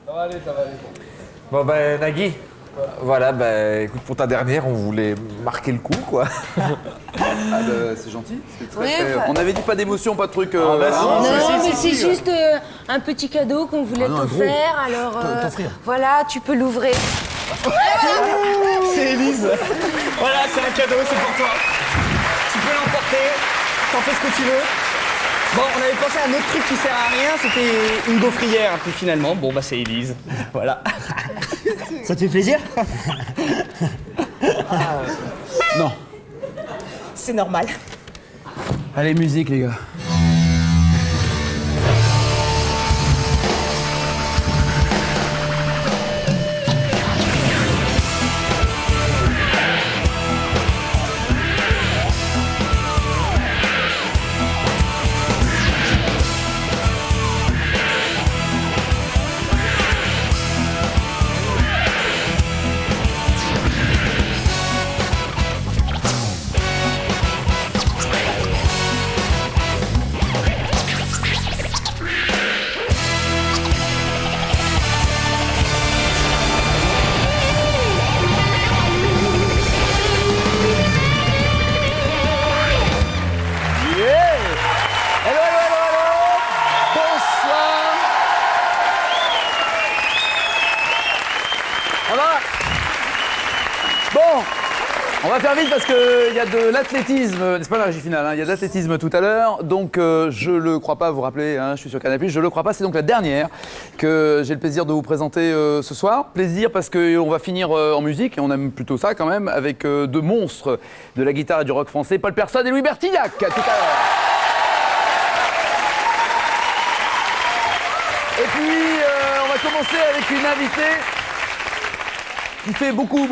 Ça va aller, ça va aller. Bon ben Nagui, voilà, ben écoute, pour ta dernière, on voulait marquer le coup, quoi. C'est gentil. On avait dit pas d'émotion, pas de truc. Non, mais c'est juste un petit cadeau qu'on voulait t'offrir. Alors, voilà, tu peux l'ouvrir. C'est Élise. Voilà, c'est un cadeau, c'est pour toi. Tu peux l'emporter, t'en fais ce que tu veux. Bon, on avait pensé à un autre truc qui sert à rien, c'était une gaufrière. Puis finalement, bon bah c'est Élise. Voilà. Ça te fait plaisir? Non. C'est normal. Allez, musique, les gars. On va faire vite parce qu'il y a de l'athlétisme, c'est pas la régie finale, hein, il y a de l'athlétisme tout à l'heure, donc je le crois pas, vous vous rappelez, hein, je suis sur Canal+, je le crois pas, c'est donc la dernière que j'ai le plaisir de vous présenter ce soir. Plaisir parce qu'on va finir en musique, et on aime plutôt ça quand même, avec deux monstres de la guitare et du rock français, Paul Persson et Louis Bertignac, tout à l'heure. Et puis on va commencer avec une invitée qui fait beaucoup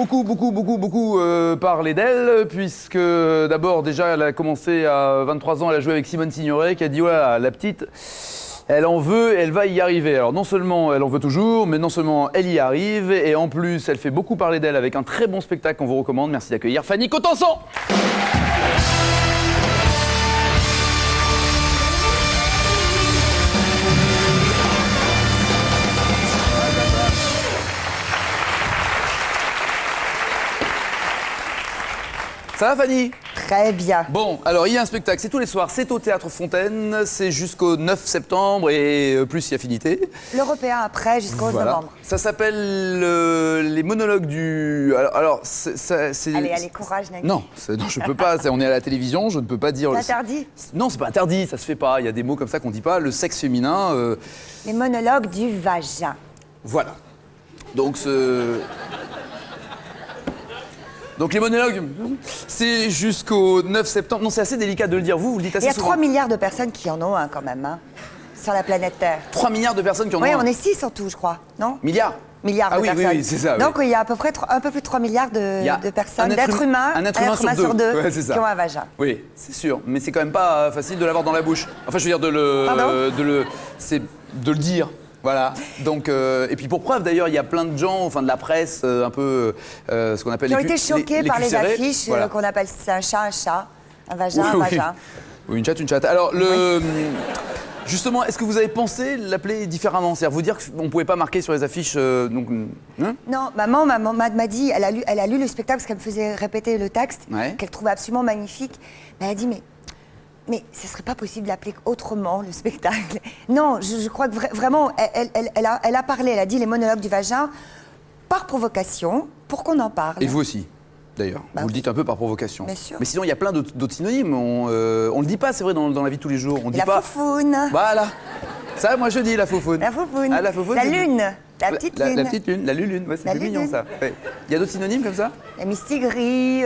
parler d'elle, puisque d'abord déjà elle a commencé à 23 ans, elle a joué avec Simone Signoret qui a dit voilà, la petite, elle en veut et elle va y arriver. Alors non seulement elle en veut toujours, mais non seulement elle y arrive, et en plus elle fait beaucoup parler d'elle avec un très bon spectacle qu'on vous recommande. Merci d'accueillir Fanny Cotenson. Ça va Fanny? Très bien. Bon, alors il y a un spectacle, c'est tous les soirs, c'est au Théâtre Fontaine, c'est jusqu'au 9 septembre et plus si affinité. L'Européen après, jusqu'au 11 novembre. Ça s'appelle les monologues du... Alors c'est... Allez, courage Nagui. Non, je peux pas, on est à la télévision, je ne peux pas dire... C'est interdit? Non, c'est pas interdit, ça se fait pas, il y a des mots comme ça qu'on dit pas, le sexe féminin... Les monologues du vagin. Voilà. Donc les monologues, c'est jusqu'au 9 septembre. Non, c'est assez délicat de le dire. Vous le dites assez souvent. Il y a 3 milliards de personnes qui en ont un quand même, hein, sur la planète Terre. 3 milliards de personnes qui en ont un. Oui, on est 6 en tout, je crois, non? Milliards de personnes. Oui, c'est ça. Donc il y a à peu près un peu plus de 3 milliards de personnes, d'êtres humains, un être humain sur deux, ouais, qui ont un vagin. Oui, c'est sûr. Mais c'est quand même pas facile de l'avoir dans la bouche. Enfin, je veux dire de le dire. Voilà, donc, et puis pour preuve d'ailleurs, il y a plein de gens, enfin de la presse, un peu ce qu'on appelle qui ont été choqués par les affiches voilà. qu'on appelle un chat, un vagin, un vagin. Oui, une chatte. Alors, justement, est-ce que vous avez pensé l'appeler différemment? C'est-à-dire vous dire qu'on ne pouvait pas marquer sur les affiches, donc... Hein? Non, maman m'a dit, elle a lu le spectacle parce qu'elle me faisait répéter le texte, qu'elle trouvait absolument magnifique. Mais elle a dit, mais ce serait pas possible d'appeler autrement le spectacle. Non, je crois que vraiment, elle a parlé, elle a dit les monologues du vagin par provocation, pour qu'on en parle. Et vous aussi, d'ailleurs. Vous le dites un peu par provocation. Bien sûr. Mais sinon, il y a plein d'autres synonymes. On le dit pas, c'est vrai, dans la vie de tous les jours. On dit la pas... foufoune. Voilà. Ça, moi, je dis la foufoune. La foufoune. Ah, la foufoune. La lune. La petite lune. La petite lune. La lulune. Ouais, c'est plus mignon, ça. Ouais. Il y a d'autres synonymes comme ça? La mistigris,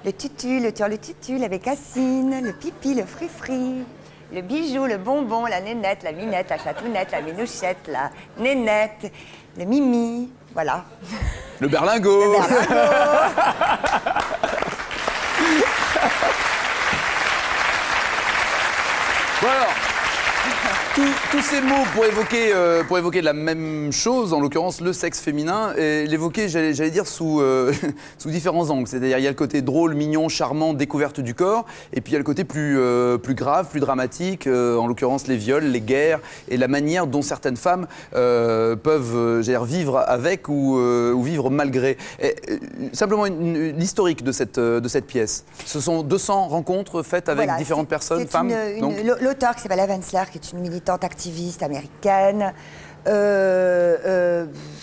le tutu, le tutu, la bécassine, le pipi, le fri-fri, le bijou, le bonbon, la nénette, la minette, la chatounette, la minouchette, la nénette, le mimi, voilà. Le berlingot. Le berlingot. Bon alors, tous ces mots pour évoquer la même chose, en l'occurrence le sexe féminin, et l'évoquer, j'allais dire, sous différents angles. C'est-à-dire, il y a le côté drôle, mignon, charmant, découverte du corps, et puis il y a le côté plus grave, plus dramatique, en l'occurrence les viols, les guerres, et la manière dont certaines femmes peuvent vivre avec ou vivre malgré. Simplement l'historique de cette pièce. Ce sont 200 rencontres faites avec différentes personnes, femmes. L'auteur qui s'appelle Eve Ensler, qui est une militante activiste américaine,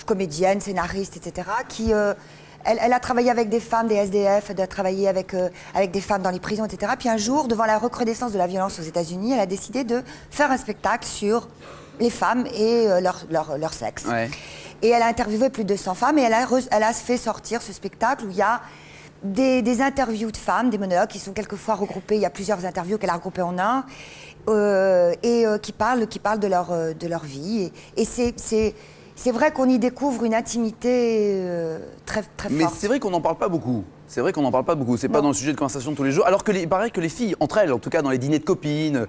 comédienne, scénariste, etc., qui elle a travaillé avec des femmes, des SDF, elle a travaillé avec des femmes dans les prisons, etc. Puis un jour, devant la recrudescence de la violence aux États-Unis, elle a décidé de faire un spectacle sur les femmes et leur sexe. Ouais. Et elle a interviewé plus de 200 femmes et elle a fait sortir ce spectacle où il y a des interviews de femmes, des monologues qui sont quelquefois regroupés. Il y a plusieurs interviews qu'elle a regroupées en un qui parlent de leur vie. Et c'est vrai qu'on y découvre une intimité très, très forte. Mais c'est vrai qu'on n'en parle pas beaucoup. C'est pas dans le sujet de conversation de tous les jours. Alors il paraît que les filles, entre elles, en tout cas dans les dîners de copines,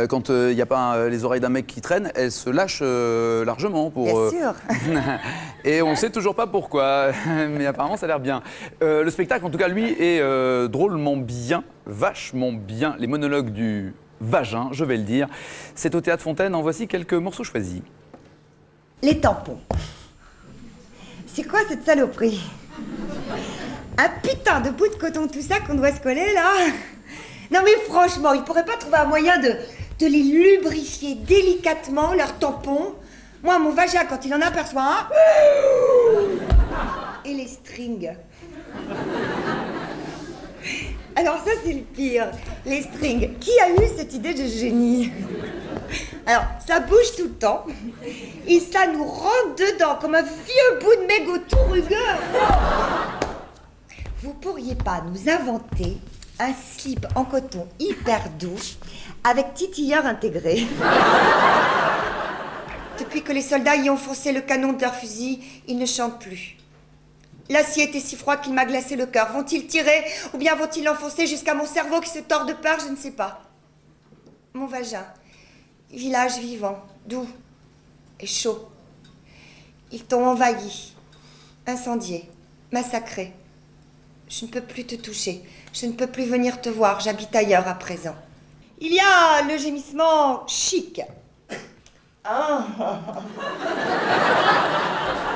quand il n'y a pas les oreilles d'un mec qui traîne, elles se lâchent largement pour. Bien sûr. Et on ne sait toujours pas pourquoi, mais apparemment ça a l'air bien. Le spectacle, en tout cas, lui, est drôlement bien, vachement bien. Les monologues du vagin, je vais le dire. C'est au Théâtre Fontaine. En voici quelques morceaux choisis. Les tampons. C'est quoi cette saloperie? Un putain de bout de coton tout ça qu'on doit se coller là. Non mais franchement, ils pourraient pas trouver un moyen de les lubrifier délicatement, leurs tampons. Moi, mon vagin, quand il en aperçoit un... Et les strings. Alors ça, c'est le pire. Les strings. Qui a eu cette idée de génie? Alors, ça bouge tout le temps. Et ça nous rentre dedans comme un vieux bout de mégot tout rugueux. Vous pourriez pas nous inventer un slip en coton hyper doux avec titilleur intégré? Depuis que les soldats y ont foncé le canon de leur fusil, ils ne chantent plus. L'acier était si froid qu'il m'a glacé le cœur. Vont-ils tirer ou bien vont-ils l'enfoncer jusqu'à mon cerveau qui se tord de peur? Je ne sais pas. Mon vagin, village vivant, doux et chaud. Ils t'ont envahi, incendié, massacré. Je ne peux plus te toucher. Je ne peux plus venir te voir. J'habite ailleurs à présent. Il y a le gémissement chic. Ah.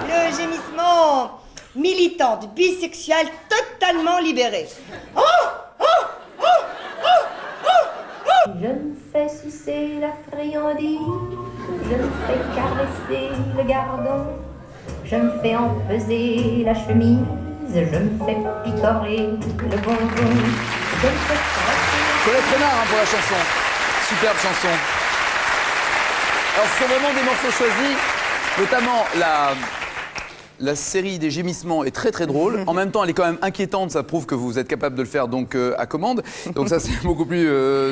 Le gémissement militante, bisexuelle, totalement libérée. Oh, oh, oh, oh, oh, oh. Je me fais sucer la friandise, je me fais caresser le gardon, je me fais empeser la chemise, je me fais picorer le bonbon, je me fais Colette Renard pour la chanson. Superbe chanson. Alors ce sont vraiment des morceaux choisis, notamment la série des gémissements est très très drôle. En même temps, elle est quand même inquiétante. Ça prouve que vous êtes capable de le faire donc à commande. Donc ça, c'est beaucoup plus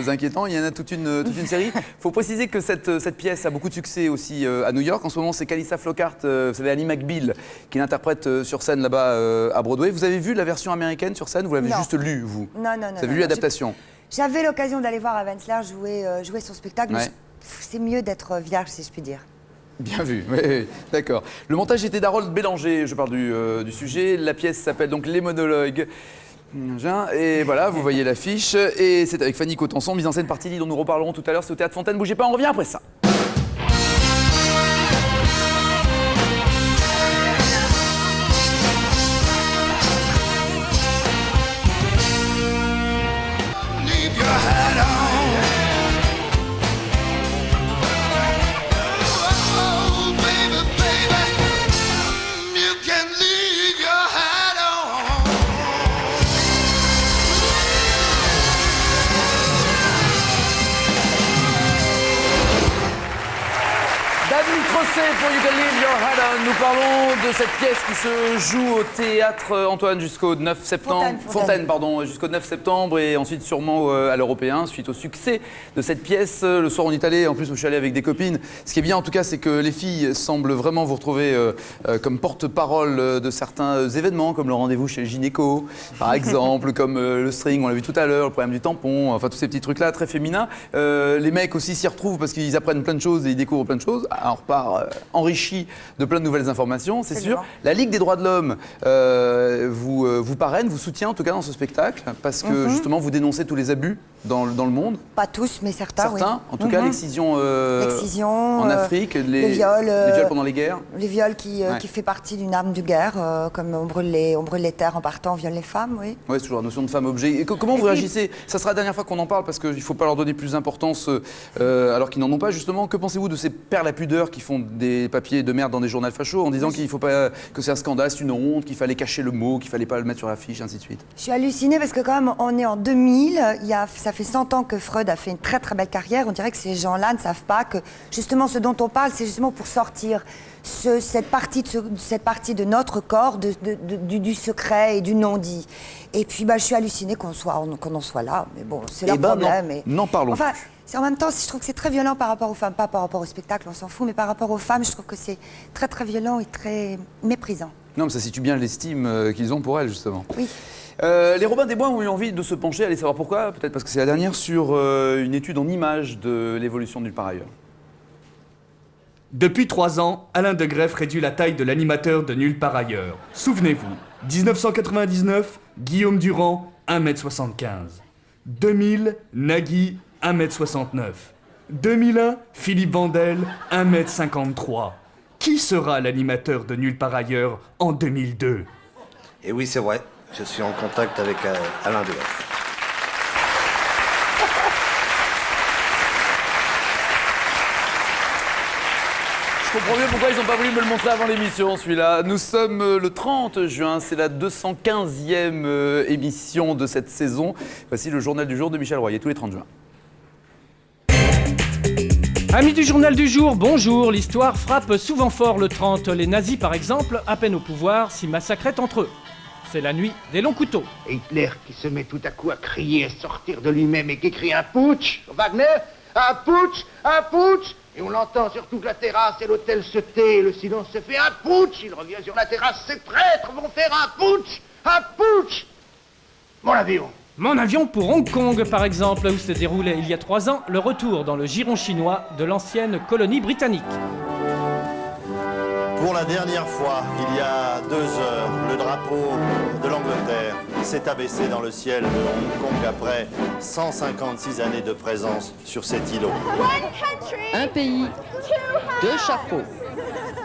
inquiétant. Il y en a toute une série. Il faut préciser que cette pièce a beaucoup de succès aussi à New York. En ce moment, c'est Calissa Flockhart, vous savez, Annie McBeal, qui l'interprète sur scène là-bas à Broadway. Vous avez vu la version américaine sur scène? Vous l'avez juste lu, vous? Non. Vous avez vu l'adaptation? J'avais l'occasion d'aller voir Eve Ensler jouer son spectacle. Ouais. C'est mieux d'être vierge, si je puis dire. Bien vu, oui, d'accord. Le montage était d'Harold Bélanger, je parle du sujet. La pièce s'appelle donc Les monologues. Et voilà, vous voyez l'affiche. Et c'est avec Fanny Cotenson, mise en scène par Tilly, dont nous reparlerons tout à l'heure. C'est au Théâtre Fontaine. Bougez pas, on revient après ça. c'est pour You Can Leave Your Head On. Nous parlons de cette pièce qui se joue au théâtre Antoine jusqu'au 9 septembre. Fontaine, pardon, jusqu'au 9 septembre et ensuite sûrement à l'Européen suite au succès de cette pièce. Le soir on y est allé, en plus je suis allé avec des copines. Ce qui est bien en tout cas c'est que les filles semblent vraiment vous retrouver comme porte-parole de certains événements comme le rendez-vous chez le gynéco par exemple, comme le string, on l'a vu tout à l'heure, le problème du tampon, enfin tous ces petits trucs là très féminins. Les mecs aussi s'y retrouvent parce qu'ils apprennent plein de choses et ils découvrent plein de choses. On repart enrichi de plein de nouvelles informations, c'est sûr. La Ligue des droits de l'homme vous parraine, vous soutient en tout cas dans ce spectacle, parce que justement vous dénoncez tous les abus dans le monde. Pas tous, mais certains, oui. En tout cas, l'excision en Afrique, les viols pendant les guerres. Les viols qui fait partie d'une arme de guerre, comme on brûle les terres en partant, on viole les femmes, oui. Oui, c'est toujours la notion de femme-objet. Et comment vous réagissez? Ça sera la dernière fois qu'on en parle, parce qu'il ne faut pas leur donner plus d'importance alors qu'ils n'en ont pas, justement. Que pensez-vous de ces pères la pudeur qui font des papiers de merde dans des journaux fachos en disant qu'il faut pas, que c'est un scandale, c'est une honte, qu'il fallait cacher le mot, qu'il fallait pas le mettre sur l'affiche, ainsi de suite? Je suis hallucinée parce que quand même, on est en 2000, ça fait 100 ans que Freud a fait une très très belle carrière. On dirait que ces gens-là ne savent pas que justement ce dont on parle, c'est justement pour sortir cette partie de notre corps, du secret et du non-dit. Et puis je suis hallucinée qu'on en soit là. Mais bon, c'est leur problème. N'en parlons plus. En même temps, je trouve que c'est très violent par rapport aux femmes, pas par rapport au spectacle, on s'en fout, mais par rapport aux femmes, je trouve que c'est très très violent et très méprisant. Non, mais ça situe bien l'estime qu'ils ont pour elles, justement. Oui. Les Robins des Bois ont eu envie de se pencher, allez savoir pourquoi, peut-être parce que c'est la dernière, sur une étude en images de l'évolution de Nulle part ailleurs. Depuis 3 ans, Alain de Greff réduit la taille de l'animateur de Nulle part ailleurs. Souvenez-vous, 1999, Guillaume Durand, 1m75. 2000, Nagui, 1m69. 2001, Philippe Vandel, 1m53. Qui sera l'animateur de Nulle part ailleurs en 2002? Et oui, c'est vrai, je suis en contact avec Alain de Greff. Je comprends mieux pourquoi ils n'ont pas voulu me le montrer avant l'émission, celui-là. Nous sommes le 30 juin, c'est la 215e émission de cette saison. Voici le journal du jour de Michel Royer, tous les 30 juin. Amis du journal du jour, bonjour. L'histoire frappe souvent fort le 30. Les nazis, par exemple, à peine au pouvoir, s'y massacraient entre eux. C'est la nuit des longs couteaux. Hitler qui se met tout à coup à crier, à sortir de lui-même et qui crie un putsch. Wagner, un putsch, un putsch. Et on l'entend sur toute la terrasse et l'hôtel se tait, le silence se fait un putsch. Il revient sur la terrasse, ces traîtres vont faire un putsch, un putsch. Mon avion. Mon avion pour Hong Kong, par exemple, où se déroulait il y a 3 ans le retour dans le giron chinois de l'ancienne colonie britannique. Pour la dernière fois, il y a 2 heures, le drapeau de l'Angleterre s'est abaissé dans le ciel de Hong Kong après 156 années de présence sur cet îlot. Un pays, 2 chapeaux.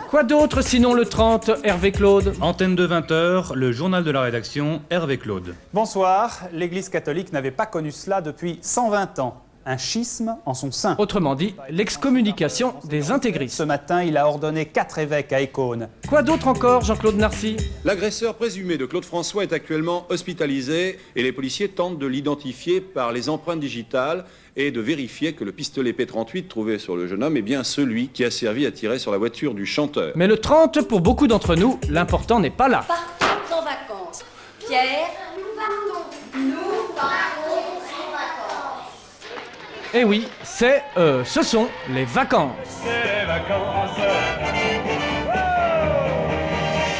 Quoi d'autre sinon le 30, Hervé Claude? Antenne de 20h, le journal de la rédaction, Hervé Claude. Bonsoir, l'Église catholique n'avait pas connu cela depuis 120 ans. Un schisme en son sein. Autrement dit, l'excommunication des intégristes. Ce matin, il a ordonné 4 évêques à Écône. Quoi d'autre encore, Jean-Claude Narcy? L'agresseur présumé de Claude François est actuellement hospitalisé et les policiers tentent de l'identifier par les empreintes digitales et de vérifier que le pistolet P38 trouvé sur le jeune homme est bien celui qui a servi à tirer sur la voiture du chanteur. Mais le 30, pour beaucoup d'entre nous, l'important n'est pas là. Partons en vacances. Pierre, nous partons en vacances. Eh oui, ce sont les vacances. C'est les vacances.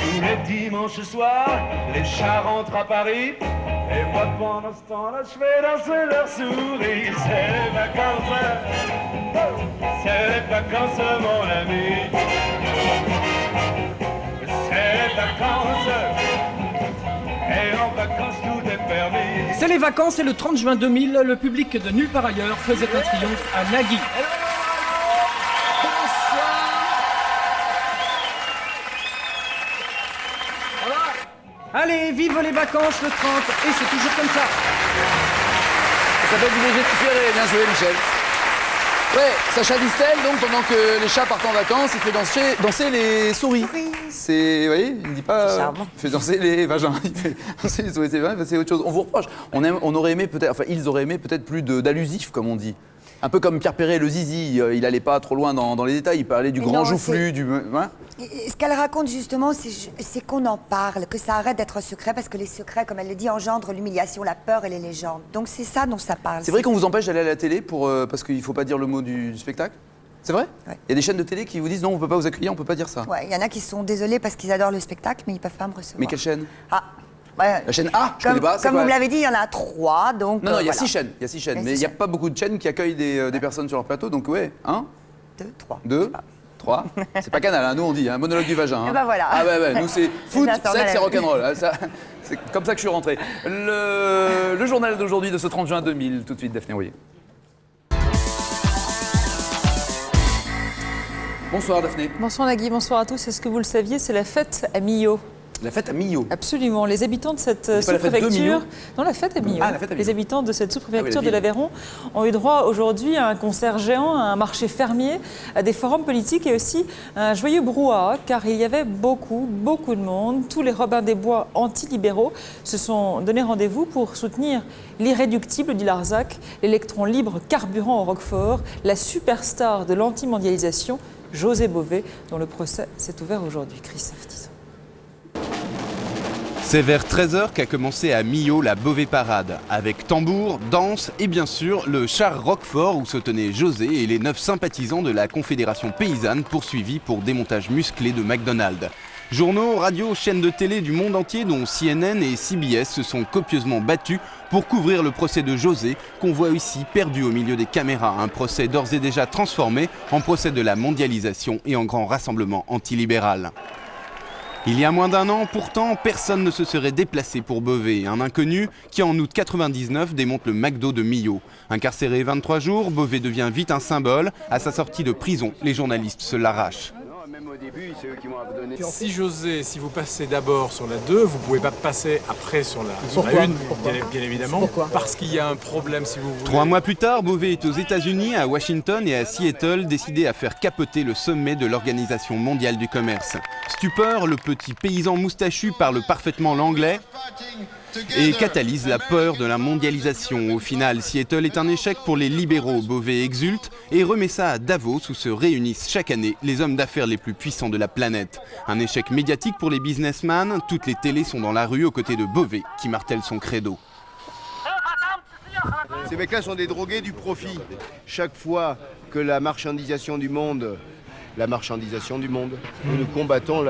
Tous les dimanches soirs, les chats rentrent à Paris. Et moi pendant ce temps-là, je fais danser leurs souris. C'est les vacances. C'est les vacances, mon ami. C'est les vacances. Et en vacances, tout est permis. C'est les vacances et le 30 juin 2000, le public de Nulle part ailleurs faisait un triomphe à Nagui. Allez, vive les vacances le 30, et c'est toujours comme ça. Ça s'appelle du légiféré, bien joué Michel. Ouais, Sacha Distel, donc pendant que les chats partent en vacances, il fait danser les souris. C'est, vous voyez, il ne dit pas. Il fait danser les vagins. Il fait danser les souris, c'est autre chose. On vous reproche. On aurait aimé peut-être, enfin ils auraient aimé peut-être plus d'allusifs, comme on dit. Un peu comme Pierre Perret, le zizi, il allait pas trop loin dans les détails, il parlait du grand joufflu, du... Hein. Ce qu'elle raconte justement, c'est qu'on en parle, que ça arrête d'être secret, parce que les secrets, comme elle le dit, engendrent l'humiliation, la peur et les légendes. Donc c'est ça dont ça parle. C'est vrai qu'on vous empêche d'aller à la télé parce qu'il faut pas dire le mot du spectacle? C'est vrai? Ouais. Il y a des chaînes de télé qui vous disent non, on peut pas vous accueillir, on peut pas dire ça. Ouais, il y en a qui sont désolés parce qu'ils adorent le spectacle, mais ils peuvent pas me recevoir. Mais quelle chaîne? Ouais. La chaîne A, je connais pas. Comme vous me l'avez dit, il y en a 3, donc. Non, il y a voilà. 6 chaînes. Il y a 6 chaînes. Mais il n'y a pas beaucoup de chaînes qui accueillent des personnes sur leur plateau. Donc, ouais, 1, 2, 3. 2, 3. C'est pas Canal, hein, nous on dit, monologue du vagin. Et ben voilà. Ah, ouais, nous c'est foot, Ça, sexe et rock'n'roll. Hein, c'est comme ça que je suis rentré. Le journal d'aujourd'hui de ce 30 juin 2000, tout de suite, Daphné Rouillet. Bonsoir, Daphné. Bonsoir, Nagui. Bonsoir à tous. Est-ce que vous le saviez, c'est la fête à Millau. La fête à Millau. Absolument. Les habitants de cette sous-préfecture. Non, la fête à Millau. Ah, la fête à Millau. Les habitants de cette sous-préfecture Ah oui, de l'Aveyron ont eu droit aujourd'hui à un concert géant, à un marché fermier, à des forums politiques et aussi à un joyeux brouhaha, car il y avait beaucoup de monde. Tous les Robins des Bois anti-libéraux se sont donné rendez-vous pour soutenir l'irréductible, dit Larzac, l'électron libre carburant au Roquefort, la superstar de l'anti-mondialisation, José Bové, dont le procès s'est ouvert aujourd'hui. Christophe, disons. C'est vers 13h qu'a commencé à Millau la Bové Parade, avec tambour, danse et bien sûr le char Roquefort où se tenaient José et les 9 sympathisants de la Confédération Paysanne poursuivis pour démontage musclé de McDonald's. Journaux, radios, chaînes de télé du monde entier dont CNN et CBS se sont copieusement battus pour couvrir le procès de José qu'on voit ici perdu au milieu des caméras. Un procès d'ores et déjà transformé en procès de la mondialisation et en grand rassemblement antilibéral. Il y a moins d'un an, pourtant, personne ne se serait déplacé pour Bové, un inconnu qui en août 99 démonte le McDo de Millau. Incarcéré 23 jours, Bové devient vite un symbole. À sa sortie de prison, les journalistes se l'arrachent. Si José, si vous passez d'abord sur la 2, vous pouvez pas passer après sur la 1, bien évidemment. Pourquoi? Parce qu'il y a un problème, si vous voulez. 3 mois plus tard, Bové est aux États-Unis, à Washington et à Seattle, décidé à faire capoter le sommet de l'Organisation mondiale du commerce. Stupeur, le petit paysan moustachu parle parfaitement l'anglais et catalyse la peur de la mondialisation. Au final, Seattle est un échec pour les libéraux. Bové exulte et remet ça à Davos où se réunissent chaque année les hommes d'affaires les plus puissants de la planète. Un échec médiatique pour les businessmen. Toutes les télés sont dans la rue aux côtés de Bové qui martèle son credo. Ces mecs-là sont des drogués du profit. Chaque fois que la marchandisation du monde, nous combattons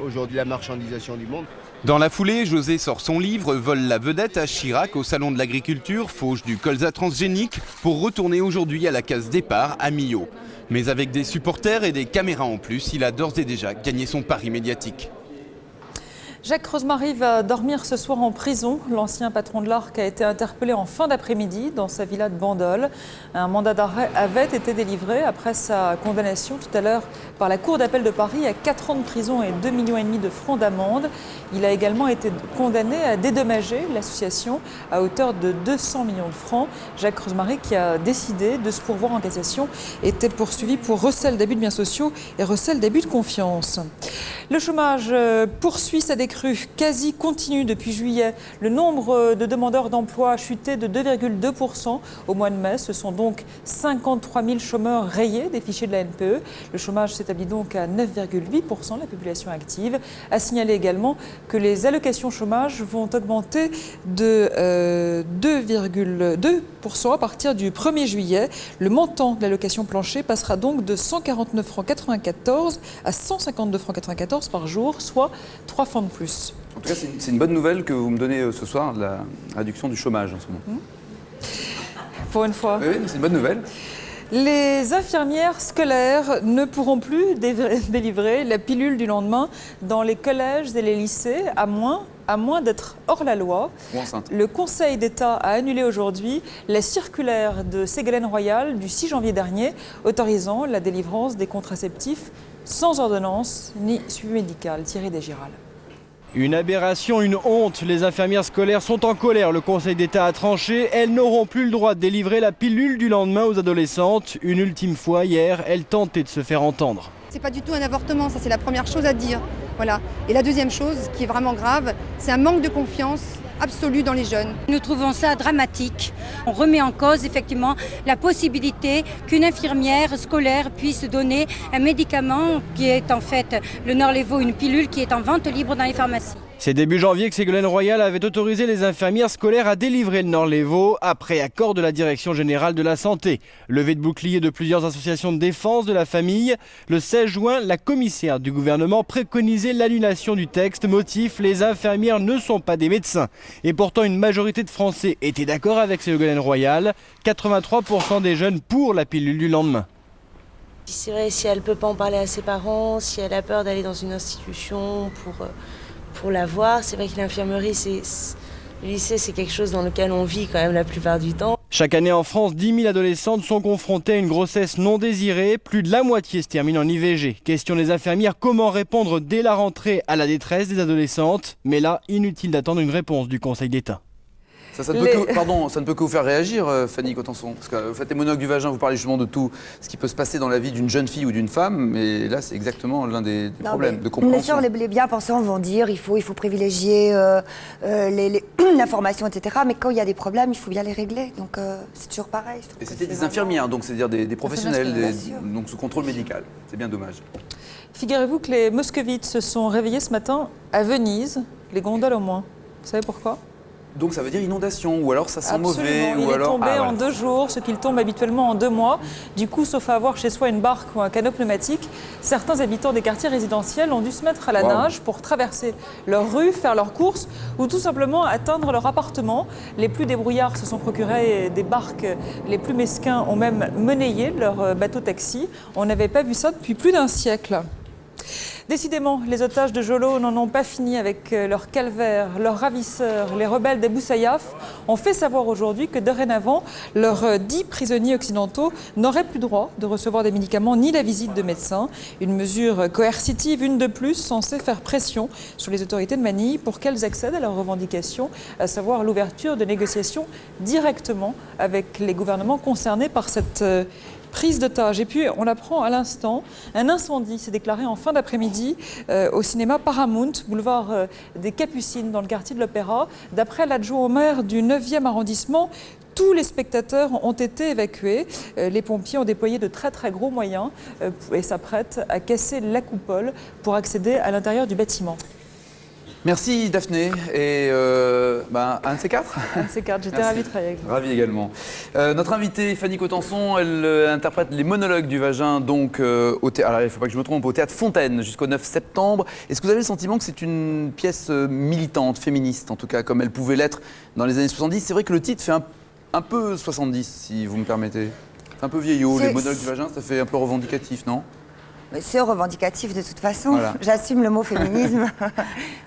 aujourd'hui la marchandisation du monde. Dans la foulée, José sort son livre, vole la vedette à Chirac au salon de l'agriculture, fauche du colza transgénique pour retourner aujourd'hui à la case départ à Millau. Mais avec des supporters et des caméras en plus, il a d'ores et déjà gagné son pari médiatique. Jacques Rosemarie va dormir ce soir en prison. L'ancien patron de l'Arc a été interpellé en fin d'après-midi dans sa villa de Bandol. Un mandat d'arrêt avait été délivré après sa condamnation tout à l'heure par la Cour d'appel de Paris à 4 ans de prison et 2,5 millions de francs d'amende. Il a également été condamné à dédommager l'association à hauteur de 200 millions de francs. Jacques Rosemarie, qui a décidé de se pourvoir en cassation, était poursuivi pour recel d'abus de biens sociaux et recel d'abus de confiance. Le chômage poursuit sa décrue quasi continue depuis juillet. Le nombre de demandeurs d'emploi a chuté de 2,2% au mois de mai. Ce sont donc 53 000 chômeurs rayés des fichiers de la NPE. Le chômage s'établit donc à 9,8% de la population active. À signaler également que les allocations chômage vont augmenter de 2,2% à partir du 1er juillet. Le montant de l'allocation plancher passera donc de 149,94 francs à 152,94 francs par jour, soit 3 fois de plus. En tout cas, c'est une bonne nouvelle que vous me donnez ce soir, de la réduction du chômage en ce moment. Pour une fois. Oui, c'est une bonne nouvelle. Les infirmières scolaires ne pourront plus délivrer la pilule du lendemain dans les collèges et les lycées, à moins d'être hors la loi. Le Conseil d'État a annulé aujourd'hui la circulaire de Ségolène Royal du 6 janvier dernier, autorisant la délivrance des contraceptifs sans ordonnance ni suivi médical. Thierry Desgiral. Une aberration, une honte. Les infirmières scolaires sont en colère. Le Conseil d'État a tranché. Elles n'auront plus le droit de délivrer la pilule du lendemain aux adolescentes. Une ultime fois, hier, elles tentaient de se faire entendre. C'est pas du tout un avortement, ça c'est la première chose à dire. Voilà. Et la deuxième chose, qui est vraiment grave, c'est un manque de confiance absolue dans les jeunes. Nous trouvons ça dramatique. On remet en cause effectivement la possibilité qu'une infirmière scolaire puisse donner un médicament qui est en fait le Norlevo, une pilule qui est en vente libre dans les pharmacies. C'est début janvier que Ségolène Royal avait autorisé les infirmières scolaires à délivrer le Norlevo après accord de la Direction générale de la santé. Levée de bouclier de plusieurs associations de défense de la famille. Le 16 juin, la commissaire du gouvernement préconisait l'annulation du texte. Motif, les infirmières ne sont pas des médecins. Et pourtant, une majorité de Français étaient d'accord avec Ségolène Royal. 83% des jeunes pour la pilule du lendemain. C'est vrai, si elle ne peut pas en parler à ses parents, si elle a peur d'aller dans une institution pour la voir, c'est vrai que l'infirmerie, le lycée, c'est quelque chose dans lequel on vit quand même la plupart du temps. Chaque année en France, 10 000 adolescentes sont confrontées à une grossesse non désirée. Plus de la moitié se termine en IVG. Question des infirmières, comment répondre dès la rentrée à la détresse des adolescentes? Mais là, inutile d'attendre une réponse du Conseil d'État. Ça ne peut que vous faire réagir, Fanny Cotenson. Parce que vous faites les monologues du vagin, vous parlez justement de tout ce qui peut se passer dans la vie d'une jeune fille ou d'une femme, mais là, c'est exactement l'un des problèmes de compréhension. Bien sûr, les bien-pensants vont dire il faut privilégier l'information, etc. Mais quand il y a des problèmes, il faut bien les régler. Donc c'est toujours pareil. Et c'était des infirmières, donc c'est-à-dire des professionnels, donc sous contrôle médical. C'est bien dommage. Figurez-vous que les moscovites se sont réveillés ce matin à Venise, les gondoles au moins. Vous savez pourquoi ? Donc ça veut dire inondation, ou alors ça sent mauvais, Il ou alors... est tombé en 2 jours, ce qu'il tombe habituellement en 2 mois. Du coup, sauf à avoir chez soi une barque ou un canot pneumatique, certains habitants des quartiers résidentiels ont dû se mettre à la nage pour traverser leur rue, faire leurs courses, ou tout simplement atteindre leur appartement. Les plus débrouillards se sont procurés des barques, les plus mesquins ont même monnayé leur bateau-taxi. On n'avait pas vu ça depuis plus d'1 siècle. Décidément, les otages de Jolo n'en ont pas fini avec leur calvaire, leurs ravisseurs. Les rebelles d'Abou Sayyaf ont fait savoir aujourd'hui que dorénavant, leurs 10 prisonniers occidentaux n'auraient plus droit de recevoir des médicaments ni la visite de médecins. Une mesure coercitive, une de plus, censée faire pression sur les autorités de Manille pour qu'elles accèdent à leurs revendications, à savoir l'ouverture de négociations directement avec les gouvernements concernés par cette prise d'otage. Et puis, on l'apprend à l'instant, un incendie s'est déclaré en fin d'après-midi au cinéma Paramount, boulevard des Capucines, dans le quartier de l'Opéra. D'après l'adjoint au maire du 9e arrondissement, tous les spectateurs ont été évacués. Les pompiers ont déployé de très très gros moyens et s'apprêtent à casser la coupole pour accéder à l'intérieur du bâtiment. Merci Daphné, et un de ces 4 Un de ces 4, j'étais ravie de travailler avec vous. Ravi également. Notre invitée Fanny Cotenson, elle interprète les monologues du vagin donc au théâtre, alors il ne faut pas que je me trompe, au théâtre Fontaine jusqu'au 9 septembre. Est-ce que vous avez le sentiment que c'est une pièce militante, féministe en tout cas, comme elle pouvait l'être dans les années 70? C'est vrai que le titre fait un peu 70 si vous me permettez. C'est un peu vieillot, les monologues du vagin, ça fait un peu revendicatif, non? C'est revendicatif de toute façon. Voilà. J'assume le mot féminisme.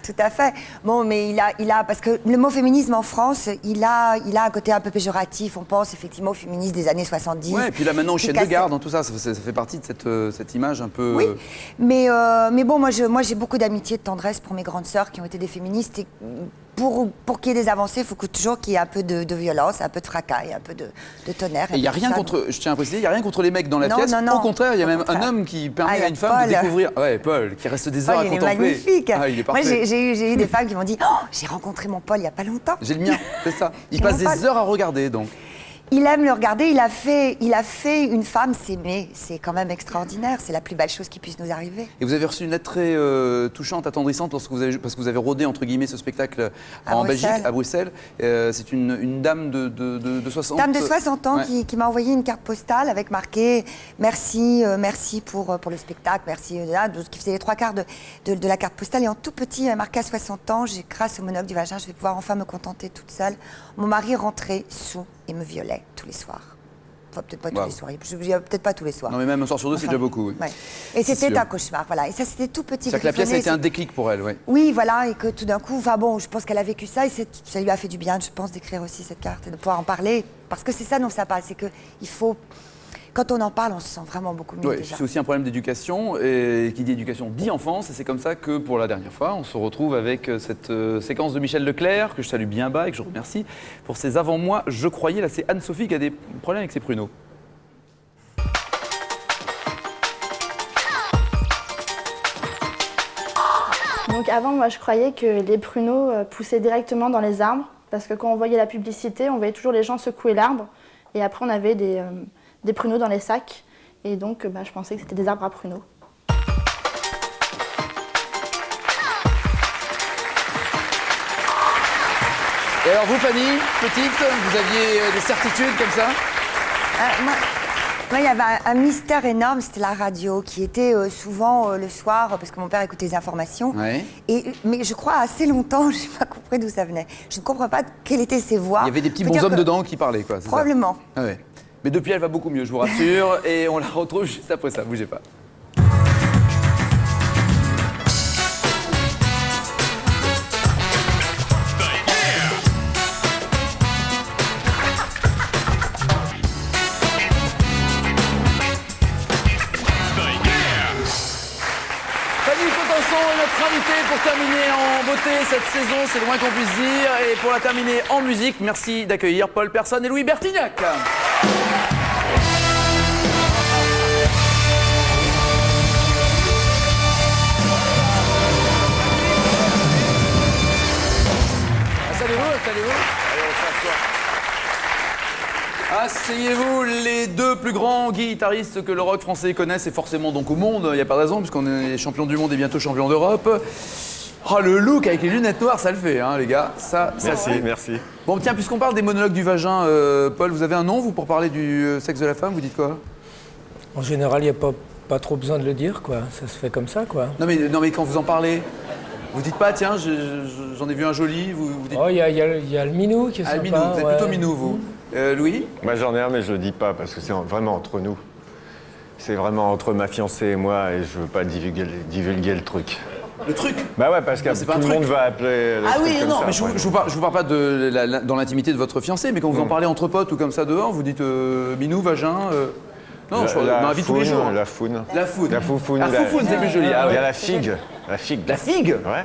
Tout à fait. Bon, mais il a, parce que le mot féminisme en France, il a un côté un peu péjoratif. On pense effectivement aux féministes des années 70. Ouais, et puis là maintenant, au chien de garde, dans tout ça, ça fait partie de cette image un peu... Oui, mais bon, moi j'ai beaucoup d'amitié et de tendresse pour mes grandes sœurs qui ont été des féministes. Et pour qu'il y ait des avancées, il faut toujours qu'il y ait un peu de violence, un peu de fracas et un peu de tonnerre. Et il n'y a rien contre, je tiens à préciser, il n'y a rien contre les mecs dans la pièce. Non, au contraire, il y a même un homme qui permet à une femme de découvrir... Ouais, Paul, qui reste des heures à contempler. Il est magnifique. Ah, il est parfait. Moi, j'ai eu des femmes qui m'ont dit « Oh, j'ai rencontré mon Paul il n'y a pas longtemps. » J'ai le mien, c'est ça. Il passe des heures à regarder, donc. Il aime le regarder, il a fait une femme s'aimer. C'est quand même extraordinaire, c'est la plus belle chose qui puisse nous arriver. Et vous avez reçu une lettre très touchante, attendrissante, parce que vous avez rodé, entre guillemets, ce spectacle en Belgique, à Bruxelles. C'est une dame de 60 ans. Dame de 60 ans qui m'a envoyé une carte postale avec marqué « Merci pour le spectacle, merci », qui faisait les 3/4 de la carte postale. Et en tout petit, marqué à 60 ans, grâce au monologue du vagin, je vais pouvoir enfin me contenter toute seule. Mon mari rentrait sous et me violait tous les soirs. Enfin, peut-être pas tous les soirs. Peut-être pas tous les soirs. Non, mais même un soir sur deux, c'est déjà beaucoup. Oui. Ouais. Et c'était un cauchemar, voilà. Et ça, c'était tout petit. C'est-à-dire que la pièce a été un déclic pour elle, oui. Oui, voilà, et que tout d'un coup, je pense qu'elle a vécu ça et ça lui a fait du bien, je pense, d'écrire aussi cette carte et de pouvoir en parler. Parce que c'est ça dont ça parle, c'est qu'il faut... Quand on en parle, on se sent vraiment beaucoup mieux déjà. C'est aussi un problème d'éducation, et qui dit éducation dit enfance, et c'est comme ça que pour la dernière fois, on se retrouve avec cette séquence de Michel Leclerc, que je salue bien bas et que je remercie pour ses avant-moi. Je croyais, là c'est Anne-Sophie qui a des problèmes avec ses pruneaux. Donc avant, moi, je croyais que les pruneaux poussaient directement dans les arbres, parce que quand on voyait la publicité, on voyait toujours les gens secouer l'arbre, et après on avait des pruneaux dans les sacs, et donc je pensais que c'était des arbres à pruneaux. Et alors vous, Fanny, petite, vous aviez des certitudes comme ça? Moi, il y avait un mystère énorme, c'était la radio, qui était souvent le soir, parce que mon père écoutait les informations. Ouais. Mais je crois assez longtemps, je n'ai pas compris d'où ça venait. Je ne comprends pas quelles étaient ces voix. Il y avait des petits bonshommes dedans qui parlaient, quoi. Probablement. Ça. Ah ouais. Mais depuis, elle va beaucoup mieux, je vous rassure. Et on la retrouve juste après ça, bougez pas. Notre invité pour terminer en beauté cette saison, c'est le moins qu'on puisse dire. Et pour la terminer en musique, merci d'accueillir Paul Persson et Louis Bertignac. Installez-vous. Allez, on s'assoit. Asseyez-vous, les deux plus grands guitaristes que le rock français connaisse, et forcément donc au monde, il n'y a pas de raison, puisqu'on est champion du monde et bientôt champion d'Europe. Oh, le look avec les lunettes noires, ça le fait, hein, les gars. Merci. Bon, tiens, puisqu'on parle des monologues du vagin, Paul, vous avez un nom, vous, pour parler du sexe de la femme, vous dites quoi? En général, il n'y a pas trop besoin de le dire, quoi. Ça se fait comme ça, quoi. Non, mais quand vous en parlez, vous dites pas, tiens, j'en ai vu un joli, vous dites... Oh, il y a le minou qui est sympa. Le minou, vous êtes plutôt minou, vous. Louis? Moi j'en ai un mais je le dis pas parce que c'est vraiment entre nous. C'est vraiment entre ma fiancée et moi et je veux pas divulguer le truc. Le truc? Bah ouais parce que tout le monde va appeler le truc oui, comme non, ça, mais je vous parle pas dans l'intimité de votre fiancée, mais quand vous en parlez entre potes ou comme ça dehors, vous dites minou, vagin... Non, je dans la vie tous les jours. La foune. La foune. La foufoune. La foufoune, c'est plus joli. Il y a la figue. La figue. La figue? Ouais.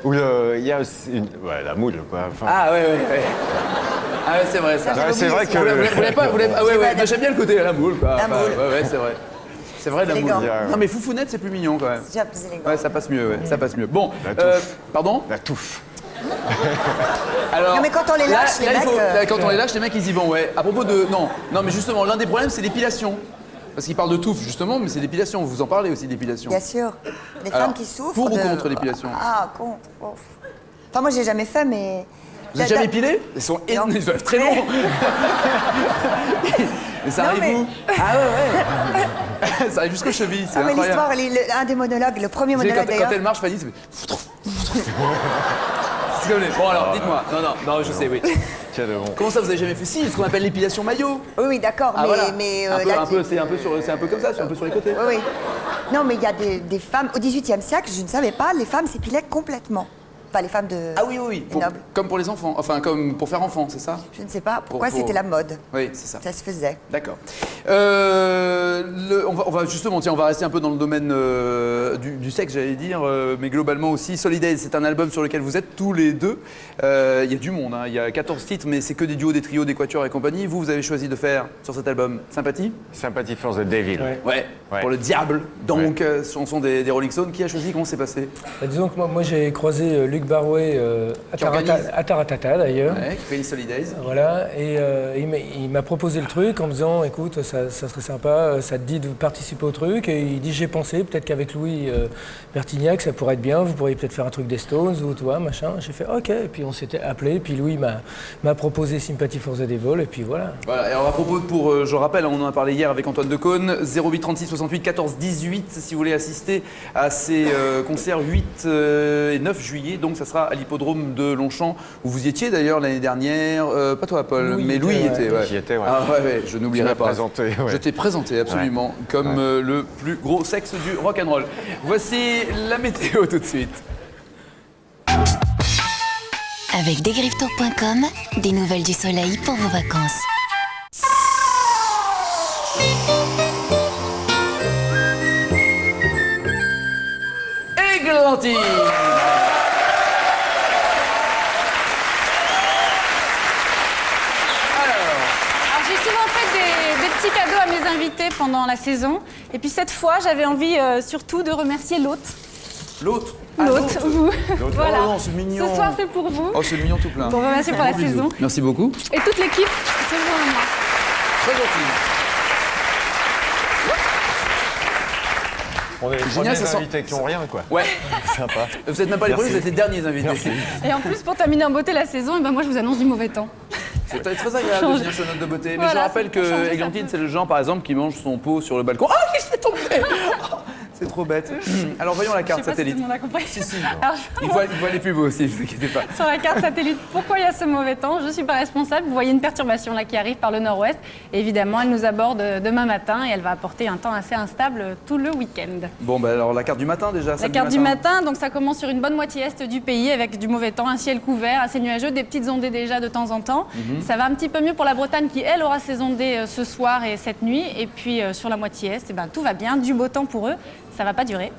Ou il y a aussi la moule, quoi. Enfin... Ah ouais. Ah ouais, c'est vrai ça. Ouais, c'est vrai que... Vous l'avez pas, Ah ouais, j'aime bien le côté la moule, quoi. La moule. Ouais, c'est vrai. C'est vrai, la moule. Non mais foufounette, c'est plus mignon quand même. C'est déjà plus élégant. Ouais, ça passe mieux, ça passe mieux. Bon, pardon? La touffe. Alors, non mais quand on les lâche, les mecs... Quand on les lâche, les mecs, ils y vont, ouais. À propos de... Non, mais justement, l'un des problèmes, c'est l'épilation. Parce qu'il parle de touffe, justement, mais c'est l'épilation. Vous en parlez aussi d'épilation. Bien sûr. Les femmes qui souffrent pour ou contre l'épilation? Ah, contre. Enfin, moi, j'ai jamais fait, mais... Vous n'avez jamais épilé? Ils sont énormes, ils doivent être très longs. Mais ça arrive où? Ah ouais. Ça arrive jusqu'aux chevilles, c'est incroyable. Mais l'histoire, un des monologues, le premier monologue d'ailleurs... Quand elle marche, Fanny, c'est... Bon alors, dites-moi. Non, je sais, oui. Comment ça, vous avez jamais fait? Si, ce qu'on appelle l'épilation maillot. Oui, d'accord, mais c'est un peu comme ça, c'est un peu sur les côtés. Oui. Non, mais il y a des femmes, au XVIIIe siècle, je ne savais pas, les femmes s'épilaient complètement. Enfin, les femmes de... Ah oui. Comme pour les enfants, enfin, comme pour faire enfant, c'est ça? Je ne sais pas pourquoi c'était la mode. Oui, c'est ça. Ça se faisait. D'accord. On va justement, on va rester un peu dans le domaine du sexe, j'allais dire, mais globalement aussi. Solidays, c'est un album sur lequel vous êtes tous les deux. Il y a du monde, hein. Il y a 14 titres, mais c'est que des duos, des trios, des quatuors et compagnie. Vous avez choisi de faire sur cet album Sympathie? Sympathie for the Devil. Ouais. Pour le diable. Donc, chanson des Rolling Stones. Qui a choisi? Comment c'est passé? Disons que moi j'ai croisé Luc Barouet à Taratata d'ailleurs. Ouais, qui fait Solidays. Voilà, et il m'a proposé le truc en me disant écoute, ça serait sympa, ça te dit de participer au truc. Et il dit j'ai pensé, peut-être qu'avec Louis Bertignac ça pourrait être bien, vous pourriez peut-être faire un truc des Stones ou toi, machin. J'ai fait ok, et puis on s'était appelé, puis Louis m'a proposé Sympathy for the Devil, et puis voilà. Voilà, et alors à propos, je rappelle, on en a parlé hier avec Antoine Decaune, 08 36 68 14 18 si vous voulez assister à ces concerts 8 et 9 juillet, donc ça sera à l'hippodrome de Longchamp, où vous y étiez d'ailleurs l'année dernière, pas toi Paul, mais Louis y était. Ouais. J'y étais, ouais. Ah ouais, je n'oublierai pas. Je t'ai présenté absolument comme le plus gros sexe du rock'n'roll. Voici la météo tout de suite. Avec Degrifftour.com, des nouvelles du soleil pour vos vacances. Églantine. Alors j'ai souvent fait des petits cadeaux à mes invités pendant la saison. Et puis cette fois, j'avais envie surtout de remercier l'hôte. L'autre. L'autre, vous. Voilà. Oh non, c'est mignon. Ce soir, c'est pour vous. Oh, c'est mignon tout plein. Bon, merci pour la saison. Merci beaucoup. Et toute l'équipe, c'est vous et moi. Très gentil. On est les Génial, premiers ça invités qui ont rien, quoi. Ouais. Sympa. Vous êtes même pas les premiers, vous êtes les derniers invités. Merci. Et en plus, pour terminer en beauté la saison, et ben moi, je vous annonce du mauvais temps. C'est très agréable de finir sur une note de beauté. Mais Voilà, je rappelle c'est pour changer que ça. Églantine, c'est le genre, par exemple, qui mange son pot sur le balcon. Ah, il s'est tombé. C'est trop bête. Alors voyons la carte Je sais pas si satellite. tout le monde a compris. Si. Alors, Il voit les pubs aussi, ne vous inquiétez pas. sur la carte satellite, pourquoi il y a ce mauvais temps? Je ne suis pas responsable. Vous voyez une perturbation là qui arrive par le nord-ouest. Et évidemment, elle nous aborde demain matin et elle va apporter un temps assez instable tout le week-end. Bon, bah alors la carte du matin déjà. La carte du matin, donc ça commence sur une bonne moitié est du pays avec du mauvais temps, un ciel couvert, assez nuageux, des petites ondées déjà de temps en temps. Ça va un petit peu mieux pour la Bretagne qui, elle, aura ses ondées ce soir et cette nuit. Et puis sur la moitié est, tout va bien, du beau temps pour eux. Ça va pas durer.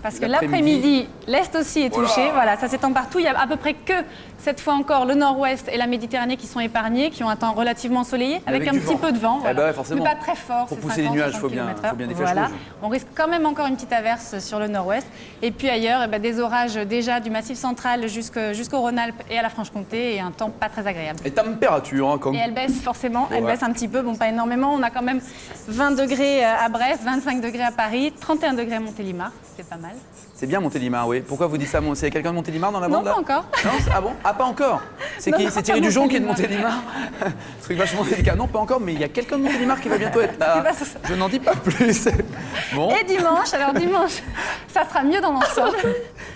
Parce que l'après-midi, l'Est aussi est touché. Voilà, ça s'étend partout. Il y a à peu près que, cette fois encore, le nord-ouest et la Méditerranée qui sont épargnés, qui ont un temps relativement ensoleillé, avec un petit peu de vent. Voilà. Bah, forcément. Mais pas très fort. Pour c'est pousser les 50, nuages, il faut bien des flèches rouges. On risque quand même encore une petite averse sur le nord-ouest. Et puis ailleurs, des orages déjà du Massif central jusqu'au Rhône-Alpes et à la Franche-Comté et un temps pas très agréable. Et température, hein, comme. Et elle baisse forcément, elle Ouais. baisse un petit peu, bon pas énormément. On a quand même 20 degrés à Brest, 25 degrés à Paris, 31 degrés à Montélimar, c'est pas mal. C'est bien Montélimar, oui. Pourquoi vous dites ça? C'est quelqu'un de Montélimar dans la bande Non, là pas encore. Non, ah bon? Ah, pas encore. C'est Non, qui? non, C'est Thierry pas Dujon qui est de Montélimar. Montélimar. Truc vachement délicat. Non, pas encore, mais il y a quelqu'un de Montélimar qui va bientôt être là. Je n'en dis pas plus. Bon. Et dimanche, alors dimanche, ça sera mieux dans l'ensemble.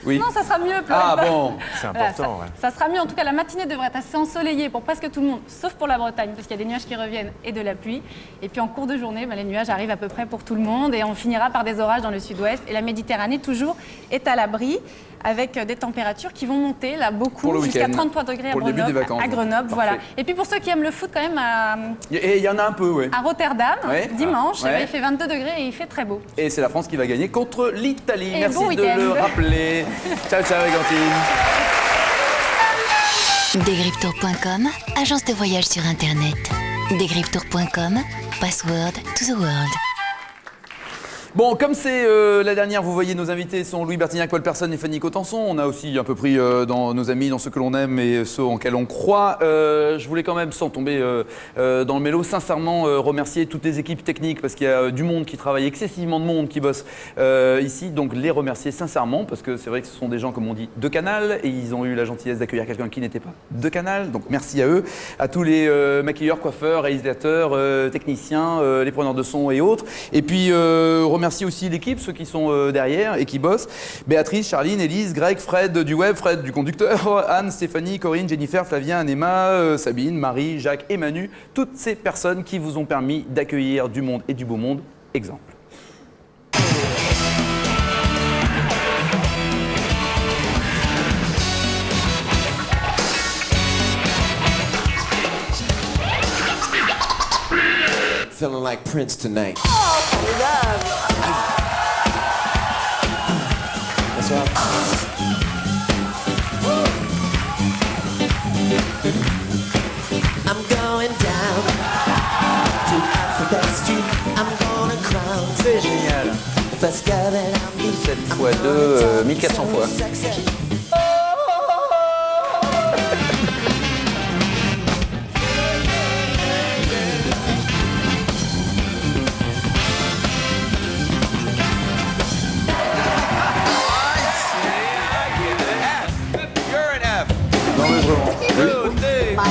Oui. Non, ça sera mieux. Ah bon. C'est Voilà, important, ouais. ça sera mieux. En tout cas, la matinée devrait être assez ensoleillée pour presque tout le monde, sauf pour la Bretagne, parce qu'il y a des nuages qui reviennent et de la pluie. Et puis en cours de journée, les nuages arrivent à peu près pour tout le monde et on finira par des orages dans le sud-ouest. Et la Méditerranée, toujours, est à l'abri avec des températures qui vont monter là beaucoup, jusqu'à 33 degrés Pour le début des vacances, à Grenoble. parfait. Voilà. Et puis pour ceux qui aiment le foot, quand même, Et il y en a un peu, oui. à Rotterdam, Ouais. dimanche, Ouais. il fait 22 degrés et il fait très beau. Et c'est la France qui va gagner contre l'Italie. Et Merci bon de week-end. le rappeler. Ciao, ciao, Églantine. Degrivetour.com, agence de voyage sur Internet. Degrivetour.com, password to the world. Bon, comme c'est la dernière, vous voyez, nos invités sont Louis Bertignac, Paul Personne et Fanny Cotenson. On a aussi un peu pris dans nos amis, dans ceux que l'on aime et ceux en quels on croit. Je voulais quand même, sans tomber dans le mélo, sincèrement remercier toutes les équipes techniques parce qu'il y a du monde qui travaille, excessivement de monde qui bosse ici. Donc les remercier sincèrement parce que c'est vrai que ce sont des gens, comme on dit, de Canal et ils ont eu la gentillesse d'accueillir quelqu'un qui n'était pas de Canal. Donc merci à eux, à tous les maquilleurs, coiffeurs, réalisateurs, techniciens, les preneurs de son et autres. Et puis remercier aussi l'équipe, ceux qui sont derrière et qui bossent. Béatrice, Charline, Élise, Greg, Fred du web, Fred du conducteur, Anne, Stéphanie, Corinne, Jennifer, Flavien, Emma, Sabine, Marie, Jacques et Manu. Toutes ces personnes qui vous ont permis d'accueillir du monde et du beau monde. Exemple. Feeling like Prince tonight. That's what I'm going down to Africa Street. I'm gonna crown. C'est génial. First girl that I'm meeting. 7 fois 2, 1400 fois. Non mais vraiment.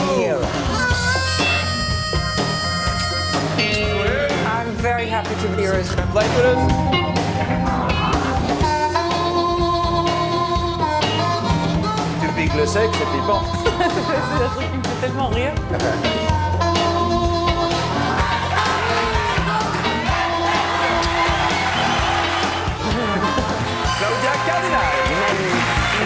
I'm very happy to be yours. Play with us. Tu piques le sec, c'est piquant. C'est un truc qui me fait tellement rire. Claudia Cardinal.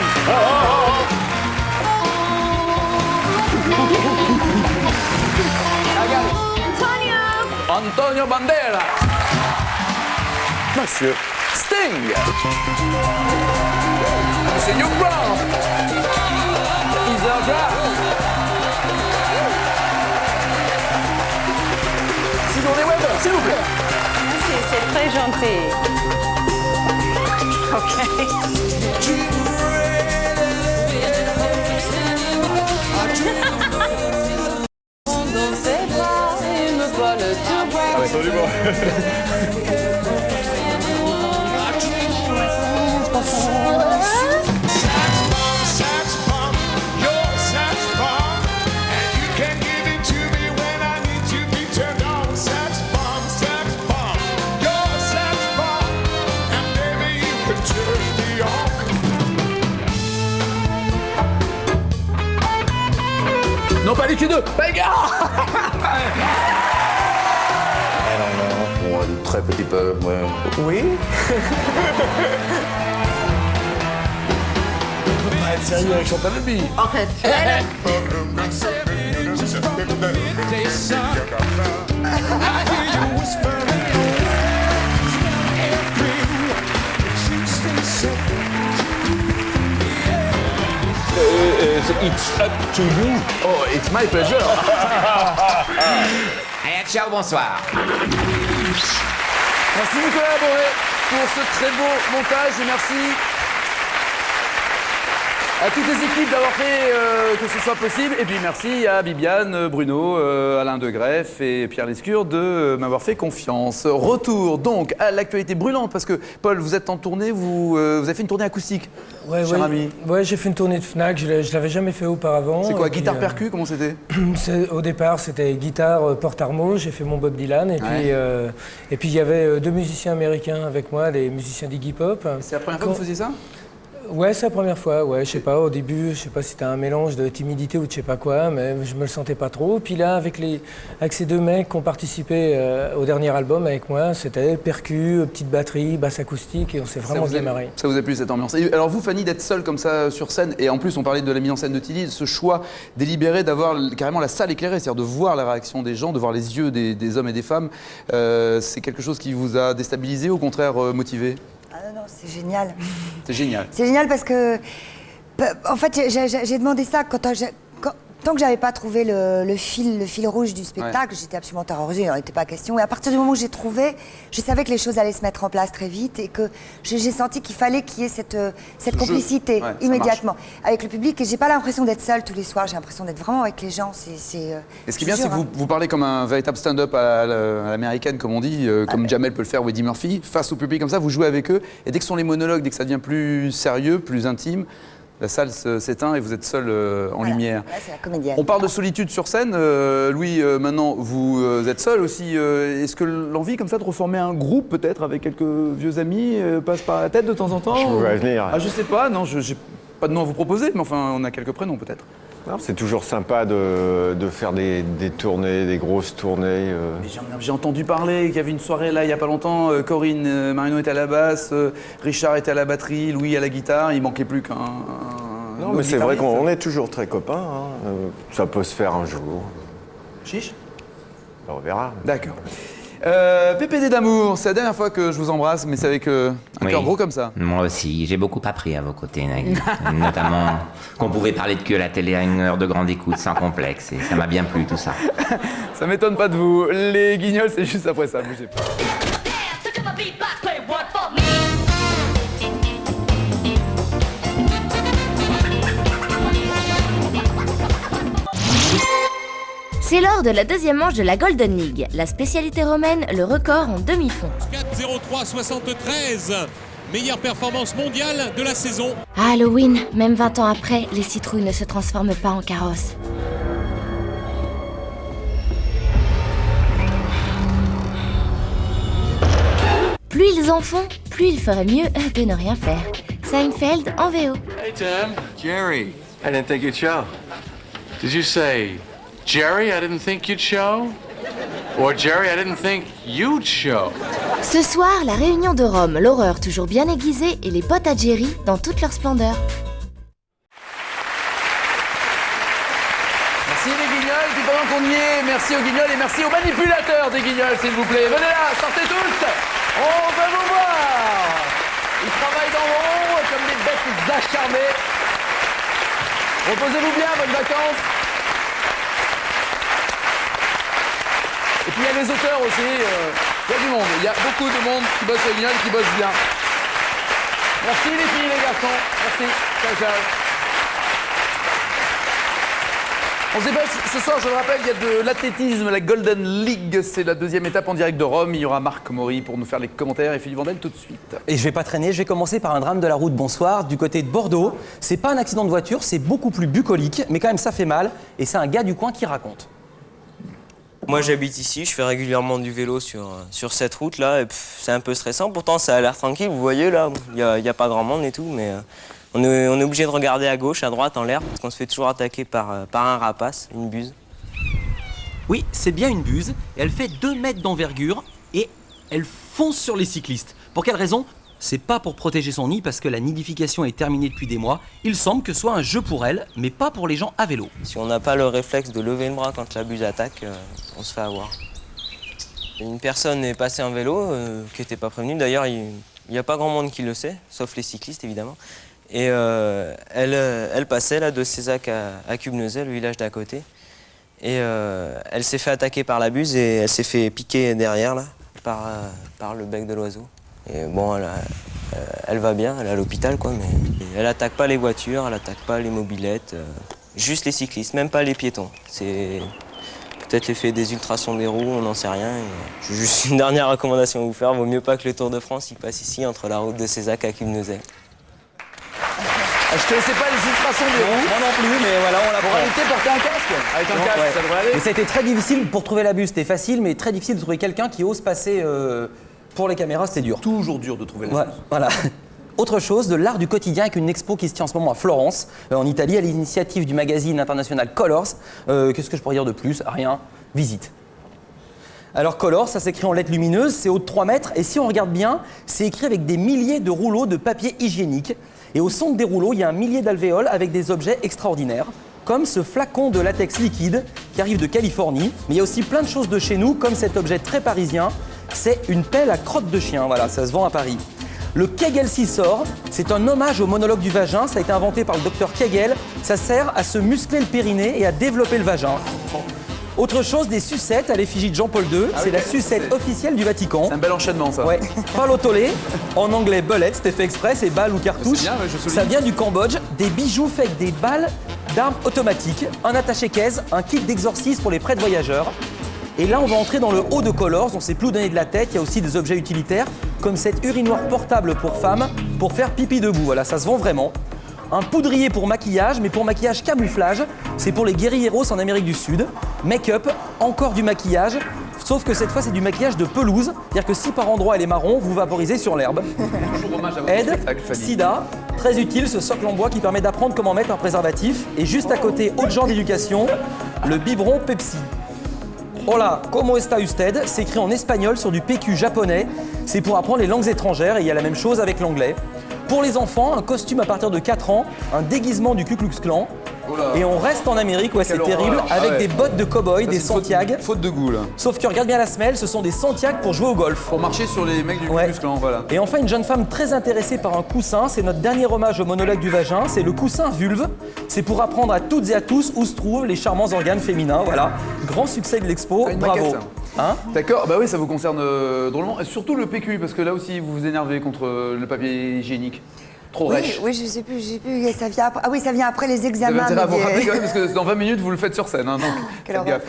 Antonio Bandera. Monsieur Sting. Monsieur Hugh Grant. Isabella. Sigourney Weaver, s'il vous plaît. Merci, c'est très gentil. Ah, absolument. Non, pas les Q2, pas les gars. Non, un très petit peu, ouais. Oui. On va être sérieux avec Chantal Lobby. Arrête. It's up to you. Oh, it's my pleasure. Allez, ciao, bonsoir. Merci Nicolas Laboré pour ce très beau montage et merci à toutes les équipes d'avoir fait que ce soit possible. Et puis merci à Bibiane, Bruno, Alain De Greff et Pierre Lescure de m'avoir fait confiance. Retour donc à l'actualité brûlante parce que Paul, vous êtes en tournée, vous avez fait une tournée acoustique, cher ami. Ouais, j'ai fait une tournée de Fnac, je l'avais jamais fait auparavant. C'est quoi, guitare percu, comment c'était? Au départ, c'était guitare porte-armo, j'ai fait mon Bob Dylan et puis il y avait 2 musiciens américains avec moi, des musiciens d'Iggy Pop. C'est la première fois que vous faisiez ça? Ouais, c'est la première fois, ouais, je sais pas, au début, je sais pas si c'était un mélange de timidité ou de je sais pas quoi, mais je me le sentais pas trop. Puis là, avec ces 2 mecs qui ont participé au dernier album avec moi, c'était percu, petite batterie, basse acoustique, et on s'est vraiment bien marré. Ça vous a plu cette ambiance? Et alors vous, Fanny, d'être seule comme ça sur scène, et en plus on parlait de la mise en scène de Tilly, ce choix délibéré d'avoir carrément la salle éclairée, c'est-à-dire de voir la réaction des gens, de voir les yeux des hommes et des femmes, c'est quelque chose qui vous a déstabilisé ou au contraire motivé? Non, c'est génial. C'est génial. C'est génial parce que, en fait, j'ai demandé ça tant que j'avais pas trouvé le fil rouge du spectacle, j'étais absolument terrorisée, il n'en était pas question. Et à partir du moment où j'ai trouvé, je savais que les choses allaient se mettre en place très vite et que j'ai senti qu'il fallait qu'il y ait cette complicité immédiatement avec le public. Et j'ai pas l'impression d'être seule tous les soirs, j'ai l'impression d'être vraiment avec les gens. Et ce qui est bien, c'est que vous parlez comme un véritable stand-up à l'américaine, comme on dit, comme Jamel peut le faire ou Eddie Murphy, face au public comme ça, vous jouez avec eux. Et dès que sont les monologues, dès que ça devient plus sérieux, plus intime, la salle s'éteint et vous êtes seul en lumière. Ouais, c'est la comédienne. On parle de solitude sur scène. Louis, maintenant, vous êtes seul aussi. Est-ce que l'envie comme ça de reformer un groupe peut-être avec quelques vieux amis passe par la tête de temps en temps? Je pourrais venir. Ah, je sais pas, non, j'ai pas de nom à vous proposer, mais enfin, on a quelques prénoms peut-être. C'est toujours sympa de faire des tournées, des grosses tournées. J'ai entendu parler qu'il y avait une soirée là il y a pas longtemps. Corinne Marino était à la basse, Richard était à la batterie, Louis à la guitare. Il manquait plus qu'un. Non, mais c'est vrai qu'on est toujours très copains. Hein. Ça peut se faire un jour. Chiche? On verra. D'accord. PPD d'amour, c'est la dernière fois que je vous embrasse, mais c'est avec un cœur gros comme ça. Moi aussi, j'ai beaucoup appris à vos côtés, Nagui. Notamment qu'on pouvait parler de cul à la télé à une heure de grande écoute sans complexe, et ça m'a bien plu tout ça. Ça m'étonne pas de vous. Les Guignols, c'est juste après ça, bougez pas. C'est lors de la deuxième manche de la Golden League. La spécialité romaine, le record en demi-fond. 4-0-3-73, meilleure performance mondiale de la saison. À Halloween, même 20 ans après, les citrouilles ne se transforment pas en carrosse. Plus ils en font, plus il ferait mieux de ne rien faire. Seinfeld en VO. Hey Tim. Jerry, I didn't think you'd show. Did you say, Jerry, I didn't think you'd show? Or Jerry, I didn't think you'd show? Ce soir, la réunion de Rome, l'horreur toujours bien aiguisée et les potes à Jerry dans toute leur splendeur. Merci les Guignols, puis pendant qu'on y est, merci aux Guignols et merci aux manipulateurs des Guignols, s'il vous plaît. Venez là, sortez tous, on va vous voir. Ils travaillent dans le rond comme des bêtes acharnées. Reposez-vous bien, bonnes vacances. Et puis il y a les auteurs aussi, il y a du monde, il y a beaucoup de monde qui bosse au Guignol, qui bosse bien. Merci les filles, les garçons. Merci. Ciao, ciao. On se dépêche, ce soir, je le rappelle, il y a de l'athlétisme, la Golden League. C'est la deuxième étape en direct de Rome. Il y aura Marc Maury pour nous faire les commentaires et Philippe Vandel tout de suite. Et je vais pas traîner, je vais commencer par un drame de la route. Bonsoir, du côté de Bordeaux. C'est pas un accident de voiture, c'est beaucoup plus bucolique, mais quand même ça fait mal. Et c'est un gars du coin qui raconte. Moi j'habite ici, je fais régulièrement du vélo sur cette route-là. C'est un peu stressant, pourtant ça a l'air tranquille, vous voyez là, il n'y a pas grand monde et tout, mais on est obligé de regarder à gauche, à droite, en l'air, parce qu'on se fait toujours attaquer par un rapace, une buse. Oui, c'est bien une buse, et elle fait 2 mètres d'envergure, et elle fonce sur les cyclistes. Pour quelle raison ? C'est pas pour protéger son nid, parce que la nidification est terminée depuis des mois. Il semble que ce soit un jeu pour elle, mais pas pour les gens à vélo. Si on n'a pas le réflexe de lever le bras quand la buse attaque, on se fait avoir. Une personne est passée en vélo, qui n'était pas prévenue. D'ailleurs, il n'y a pas grand monde qui le sait, sauf les cyclistes évidemment. Et elle passait là, de Cézac à Cubnezet, le village d'à côté. Et elle s'est fait attaquer par la buse et elle s'est fait piquer derrière là, par le bec de l'oiseau. Et bon, elle va bien, elle est à l'hôpital quoi, mais elle attaque pas les voitures, elle attaque pas les mobylettes, juste les cyclistes, même pas les piétons. C'est peut-être l'effet des ultrasons des roues, on n'en sait rien. J'ai juste une dernière recommandation à vous faire, vaut mieux pas que le Tour de France il passe ici entre la route de Cézac à Cubnezet. Je connaissais pas les ultrasons des roues. Moi non plus, mais voilà, on l'a Pour éviter porter un casque. Avec un casque, ça devrait aller. Mais ça a été très difficile pour trouver la buse, c'était facile, mais très difficile de trouver quelqu'un qui ose passer pour les caméras, c'était dur. Toujours dur de trouver la buse. Voilà. Autre chose, de l'art du quotidien avec une expo qui se tient en ce moment à Florence, en Italie, à l'initiative du magazine international Colors. Qu'est-ce que je pourrais dire de plus ? Rien. Visite. Alors Colors, ça s'écrit en lettres lumineuses, c'est haut de 3 mètres, et si on regarde bien, c'est écrit avec des milliers de rouleaux de papier hygiénique. Et au centre des rouleaux, il y a un millier d'alvéoles avec des objets extraordinaires, comme ce flacon de latex liquide qui arrive de Californie. Mais il y a aussi plein de choses de chez nous, comme cet objet très parisien, c'est une pelle à crotte de chien, voilà, ça se vend à Paris. Le Kegel Scissor, c'est un hommage au monologue du vagin, ça a été inventé par le docteur Kegel, ça sert à se muscler le périnée et à développer le vagin. Autre chose, des sucettes à l'effigie de Jean-Paul II, c'est la sucette officielle du Vatican. C'est un bel enchaînement ça. Ouais. Palotolé, en anglais bullet, c'était fait exprès, c'est balle ou cartouche. Bien, ouais, ça vient du Cambodge, des bijoux faits avec des balles d'armes automatiques, un attaché-caisse, un kit d'exorcisme pour les prêtres voyageurs. Et là, on va entrer dans le haut de Colors, on ne sait plus où donner de la tête, il y a aussi des objets utilitaires, comme cette urinoir portable pour femmes, pour faire pipi debout, voilà, ça se vend vraiment. Un poudrier pour maquillage, mais pour maquillage camouflage, c'est pour les guerrilleros en Amérique du Sud. Make-up, encore du maquillage, sauf que cette fois c'est du maquillage de pelouse, c'est-à-dire que si par endroit elle est marron, vous vaporisez sur l'herbe. Aide, sida, très utile ce socle en bois qui permet d'apprendre comment mettre un préservatif. Et juste à côté, autre genre d'éducation, le biberon Pepsi. Hola, ¿cómo está usted? C'est écrit en espagnol sur du PQ japonais. C'est pour apprendre les langues étrangères et il y a la même chose avec l'anglais. Pour les enfants, un costume à partir de 4 ans, un déguisement du Ku Klux Klan. Et on reste en Amérique, ouais, c'est terrible, avec des bottes de cow-boy, des Santiago. Faute de goût là. Sauf que regarde bien la semelle, ce sont des Santiago pour jouer au golf. Pour marcher sur les mecs du Ku Klux Klan, voilà. Et enfin, une jeune femme très intéressée par un coussin, c'est notre dernier hommage au monologue du vagin, c'est le coussin vulve. C'est pour apprendre à toutes et à tous où se trouvent les charmants organes féminins, voilà. Grand succès de l'expo, bravo. Maquette. Hein? D'accord, bah oui, ça vous concerne drôlement. Et surtout le PQ, parce que là aussi vous vous énervez contre le papier hygiénique. Trop rêche. Oui, je sais plus, ça vient après. Ah oui, ça vient après les examens. Vous avez intérêt à vous rappeler quand même, parce que dans 20 minutes, vous le faites sur scène, hein, donc faites gaffe.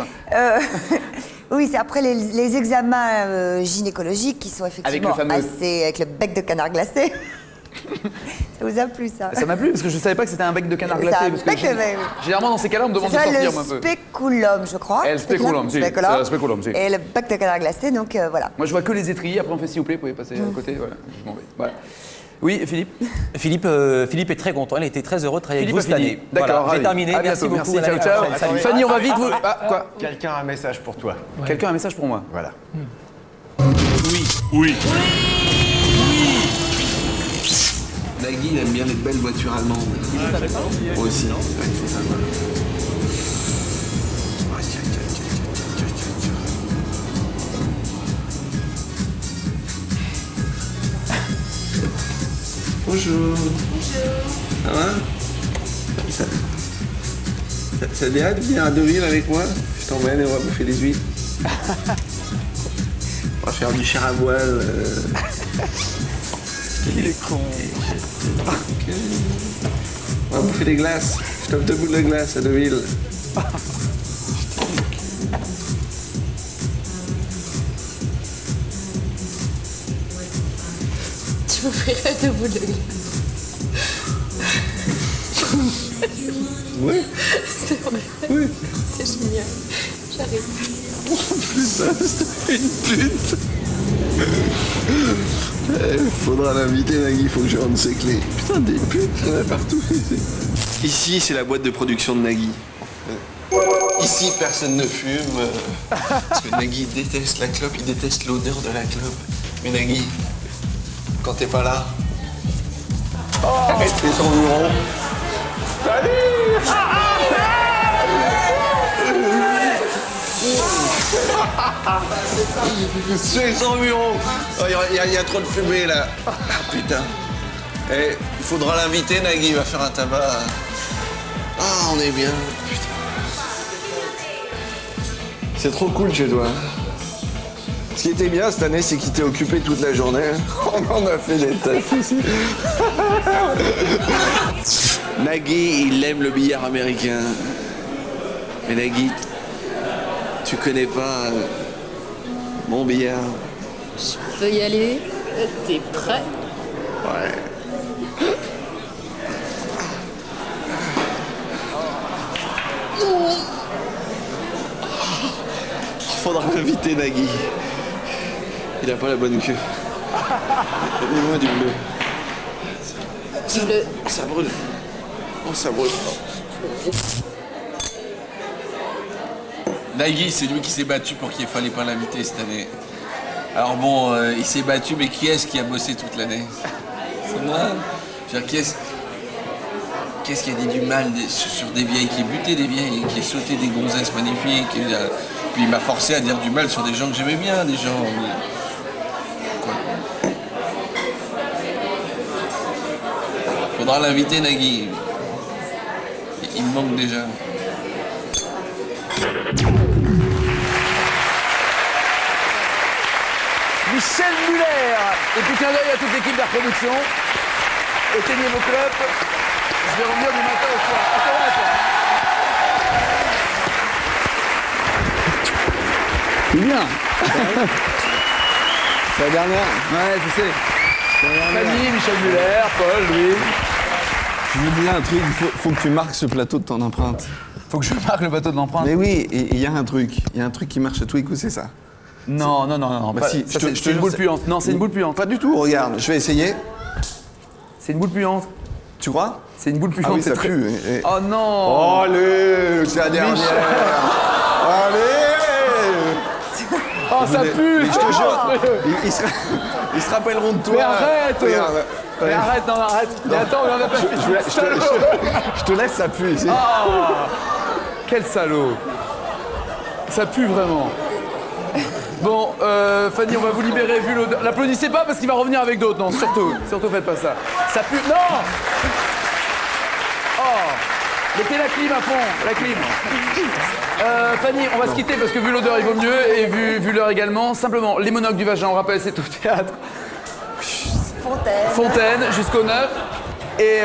Oui, c'est après les examens gynécologiques qui sont effectivement avec le bec de canard glacé. Ça vous a plu, ça? Ça m'a plu, parce que je ne savais pas que c'était un bec de canard glacé. Parce que généralement, dans ces cas-là, on me demande de sortir un peu. C'est le spéculum, je crois. Le spéculum, si. C'est le spéculum, si. Et le bec de canard glacé, donc voilà. Moi, je vois que les étriers, après on fait s'il vous plaît, vous pouvez passer à côté, voilà. Je m'en vais. Voilà. Oui, Philippe. Philippe est très content, il était très heureux de travailler avec vous cette année. D'accord, voilà, j'ai terminé. Merci beaucoup. Merci, ciao. Salut. Fanny, on va vite vous. Ah, quoi? Quelqu'un a un message pour toi. Ouais. Quelqu'un a un message pour moi. Voilà. Oui. Nagui, il aime bien les belles voitures allemandes. Moi aussi. Ouais, c'est ça. Bonjour. Ça va? Ça te dirait de venir à Deauville avec moi? Je t'emmène et on va bouffer des huîtres. On va faire du chair à voile. Il est con. Ok. On va bouffer des glaces. Je t'offre 2 boules de glace à Deauville. Tu m'offrirais 2 boules de glace. Oui. C'est vrai. Oui. C'est génial. J'arrive. Putain, c'est une pute. Faudra l'inviter, Nagui, faut que je rende ses clés. Putain, des putes, il y en a partout. Ici, c'est la boîte de production de Nagui. Ici, personne ne fume. Parce que Nagui déteste la clope, il déteste l'odeur de la clope. Mais Nagui, quand t'es pas là, restez sans bureau. C'est sans bureau. Il y a trop de fumée là. Ah putain. Eh, il faudra l'inviter, Nagui, il va faire un tabac. Ah, on est bien. Putain. C'est trop cool chez toi. Ce qui était bien cette année, c'est qu'il t'est occupé toute la journée. On en a fait des tests ici. Nagui, il aime le billard américain. Mais Nagui, tu connais pas mon billard. Je peux y aller? T'es prêt? Ouais. Il faudra inviter Nagui. Il a pas la bonne queue. Donne-moi du bleu. Ça brûle. Oh, ça brûle. Nagui, c'est lui qui s'est battu pour qu'il ne fallait pas l'inviter cette année. Alors bon, il s'est battu, mais qui est-ce qui a bossé toute l'année? C'est moi. Je veux dire, qu'est-ce qui a dit du mal sur des vieilles, qui a buté des vieilles, qui a sauté des gonzesses magnifiques, puis il m'a forcé à dire du mal sur des gens que j'aimais bien, des gens... Quoi? Faudra l'inviter, Nagui. Il me manque déjà. Michel Muller. Et puis clin d'œil à toute l'équipe de la production. Éteignez vos clopes. Je vais revenir du matin au soir. À toi, à toi. C'est bien. C'est la dernière. Ouais, je sais. Fanny, Michel Muller, Paul, Louis. Je veux dire un truc, faut que tu marques ce plateau de ton empreinte. Faut que je marque le plateau de l'empreinte. Mais oui, et il y a un truc. Il y a un truc qui marche à tous les coups, c'est ça. Non. Bah si, c'est une boule puante. Non, c'est une boule puante. Pas du tout, regarde, je vais essayer. C'est une boule puante. Tu crois? C'est une boule puante. Ah oui, ça très... pue. Oh non. Oh, allez, c'est la dernière. Allez. Oh, ça pue. Je te jure, ils se rappelleront de toi. Mais arrête. Regarde. Mais arrête, non, arrête. Mais attends, mais on a pas fini. Je te laisse, ça pue ici. Oh, quel salaud. Ça pue vraiment. Bon, Fanny, on va vous libérer vu l'odeur. L'applaudissez pas parce qu'il va revenir avec d'autres. Non, surtout faites pas ça. Ça pue. Non. Oh, mettez la clim à fond, la clim. Fanny, on va se quitter parce que vu l'odeur, il vaut mieux et vu l'heure également. Simplement, les mononcles du vagin, on rappelle, c'est au théâtre. Fontaine, jusqu'au 9. Et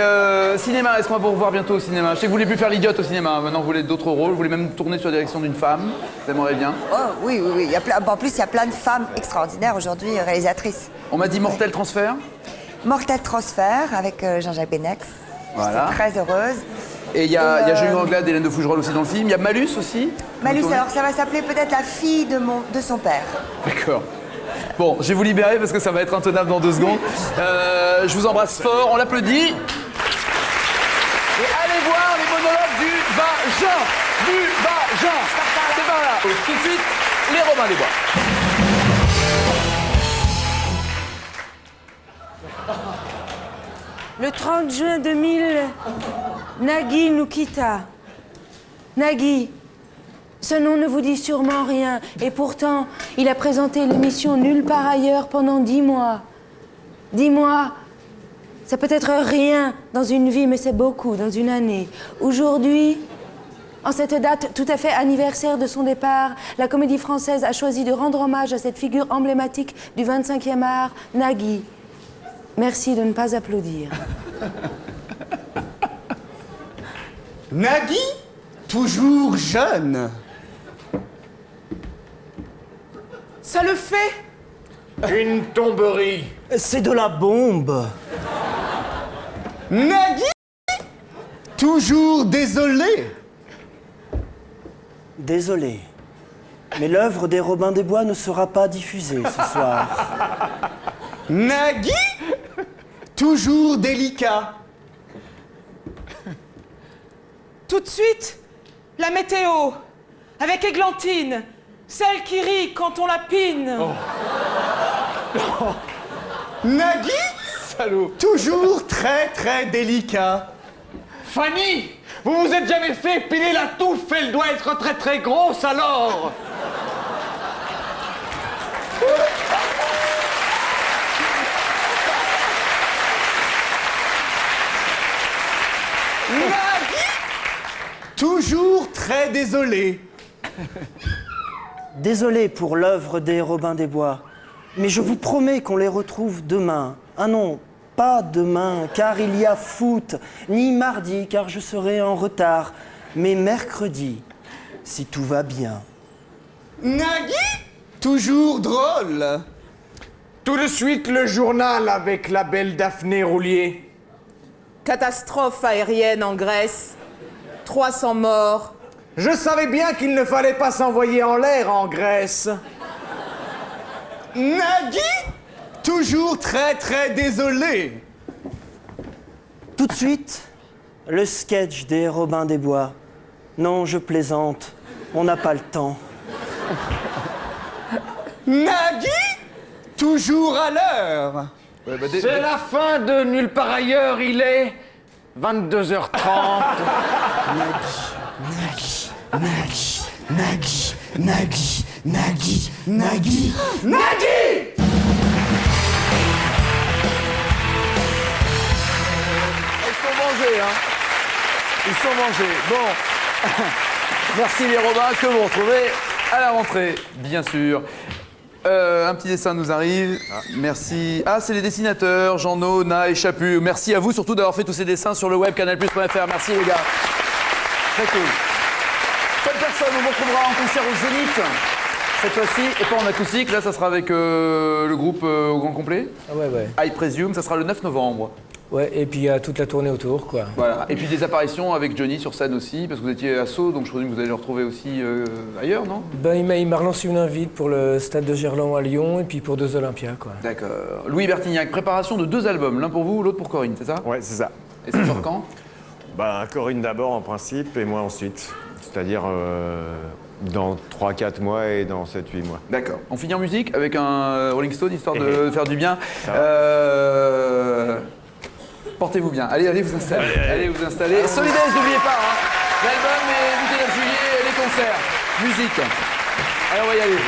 cinéma, est-ce qu'on va vous revoir bientôt au cinéma? Je sais que vous voulez plus faire l'idiote au cinéma, maintenant vous voulez d'autres rôles, vous voulez même tourner sur la direction d'une femme, vous aimeriez bien? Oh oui. Il y a en plus, il y a plein de femmes extraordinaires aujourd'hui, réalisatrices. On m'a dit Mortel Transfert? Mortel Transfert avec Jean-Jacques Benex. Voilà. J'étais très heureuse. Et il y a Julie Anglade et Hélène de Fougerolles aussi dans le film. Il y a Malus aussi? Malus, alors ça va s'appeler peut-être la fille de son père. D'accord. Bon, je vais vous libérer parce que ça va être intenable dans 2 secondes. Je vous embrasse fort, on l'applaudit. Et allez voir les monologues du vagin. C'est par là. Tout de suite, les Robins des Bois. Le 30 juin 2000, Nagui nous quitta. Nagui, ce nom ne vous dit sûrement rien. Et pourtant, il a présenté l'émission Nulle part ailleurs pendant 10 mois. 10 mois, ça peut être rien dans une vie, mais c'est beaucoup dans une année. Aujourd'hui, en cette date tout à fait anniversaire de son départ, la Comédie Française a choisi de rendre hommage à cette figure emblématique du 25e art, Nagui. Merci de ne pas applaudir. Nagui, toujours jeune. Ça le fait. Une tomberie. C'est de la bombe. Nagui, toujours désolé. Désolé, mais l'œuvre des Robins des Bois ne sera pas diffusée ce soir. Nagui, toujours délicat. Tout de suite, la météo, avec Églantine, celle qui rit quand on la pine. Nagui, salaud, toujours très très délicat. Fanny, vous vous êtes jamais fait piler la touffe, elle doit être très très grosse alors. Nagui, toujours très désolé. Désolé pour l'œuvre des Robins des Bois, mais je vous promets qu'on les retrouve demain. Ah non, pas demain, car il y a foot, ni mardi, car je serai en retard, mais mercredi, si tout va bien. Nagui, toujours drôle. Tout de suite le journal avec la belle Daphné Roulier. Catastrophe aérienne en Grèce, 300 morts. Je savais bien qu'il ne fallait pas s'envoyer en l'air en Grèce. Nagui, toujours très très désolé. Tout de suite, le sketch des Robins des Bois. Non, je plaisante, on n'a pas le temps. Nagui, toujours à l'heure. C'est la fin de Nulle part ailleurs, il est 22h30. Nagui, Nagui, Nagui, Nagui, Nagui, Nagui. Ils sont mangés, hein. Ils sont mangés. Bon. Merci les Robins, que vous retrouvez à la rentrée, bien sûr. Un petit dessin nous arrive. Merci. Ah, c'est les dessinateurs, Jean-No, Na et Chapu. Merci à vous surtout d'avoir fait tous ces dessins sur le web canalplus.fr. Merci les gars. Très cool. Bonne personne, on vous retrouvera en concert au Zénith cette fois-ci, et pas en acoustique. Là, ça sera avec le groupe au grand complet. Ah ouais. I Presume, ça sera le 9 novembre. Ouais, et puis il y a toute la tournée autour, quoi. Voilà. Et puis des apparitions avec Johnny sur scène aussi, parce que vous étiez à Sceaux, donc je présume que vous allez le retrouver aussi ailleurs, non? Ben, il m'a relancé une invite pour le stade de Gerland à Lyon, et puis pour 2 Olympias, quoi. D'accord. Louis Bertignac, préparation de 2 albums, l'un pour vous, l'autre pour Corinne, c'est ça? Ouais, c'est ça. Et ça sort quand? Bah, Corinne d'abord en principe, et moi ensuite. C'est-à-dire dans 3-4 mois et dans 7-8 mois. D'accord. On finit en musique avec un Rolling Stone, histoire de faire du bien. Portez-vous bien. Allez vous installer. Allez vous installer. Solidaires, n'oubliez pas. Hein. L'album est le 9 juillet, les concerts, musique. Allez, on va y aller.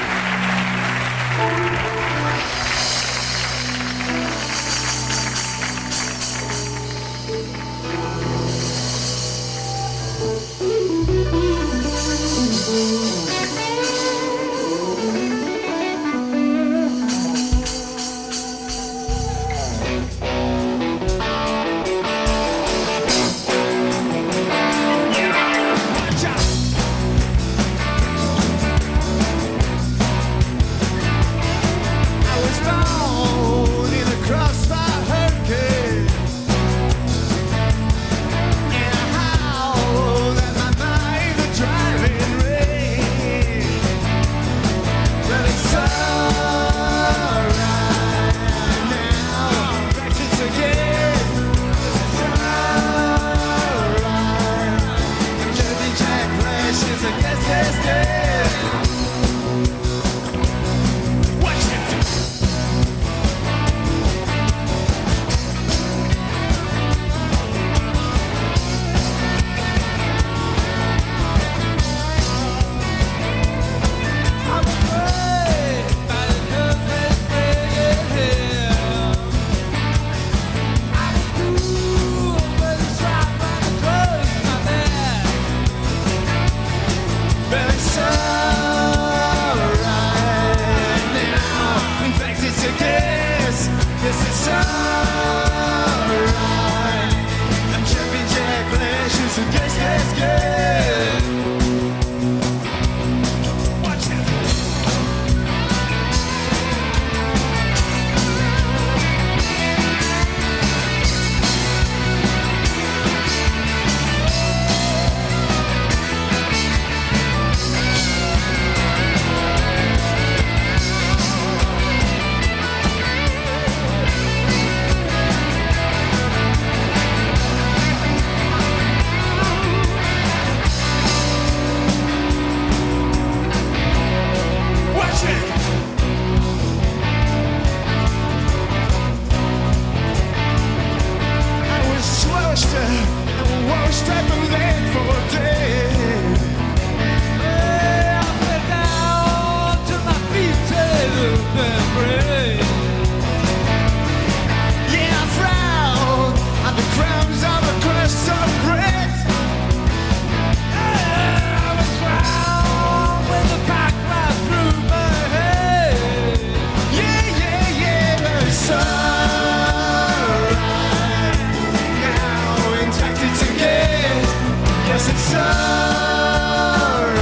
alright.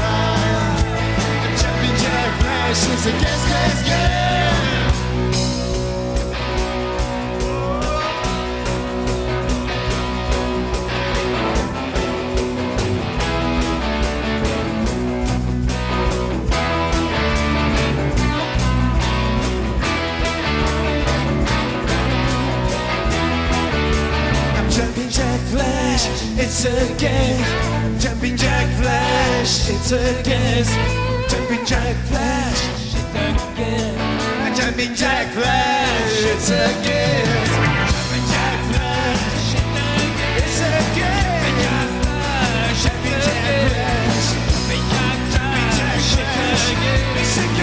Jumping Jack Flash is a guess. It's a guess. Jumping Jack Flash, it's a guess. Jumping Jack Flash, it's a guess. Jumping Jack Flash, it's a guess. Jumping Jack Flash, it's a guess. Jumping Jack Flash, jumping Jack Flash, it's a guess.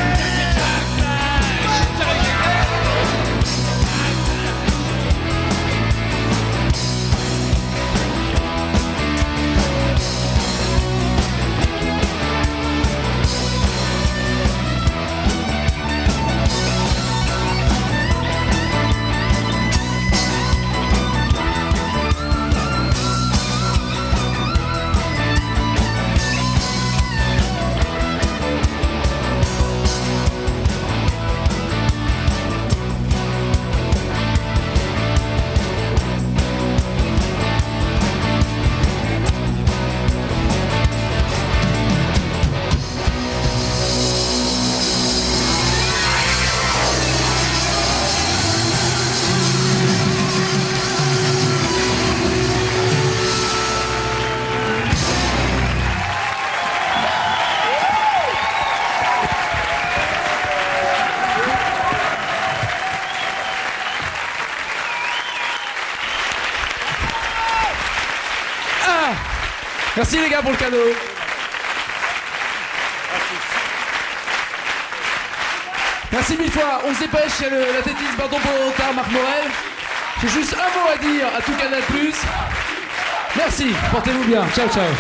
Merci les gars pour le cadeau. Merci mille fois. On se dépêche, il y a l'athlétisme pardon pour volontaire Marc Morel. J'ai juste un mot à dire à tout Canal+. Merci, portez-vous bien. Ciao, ciao.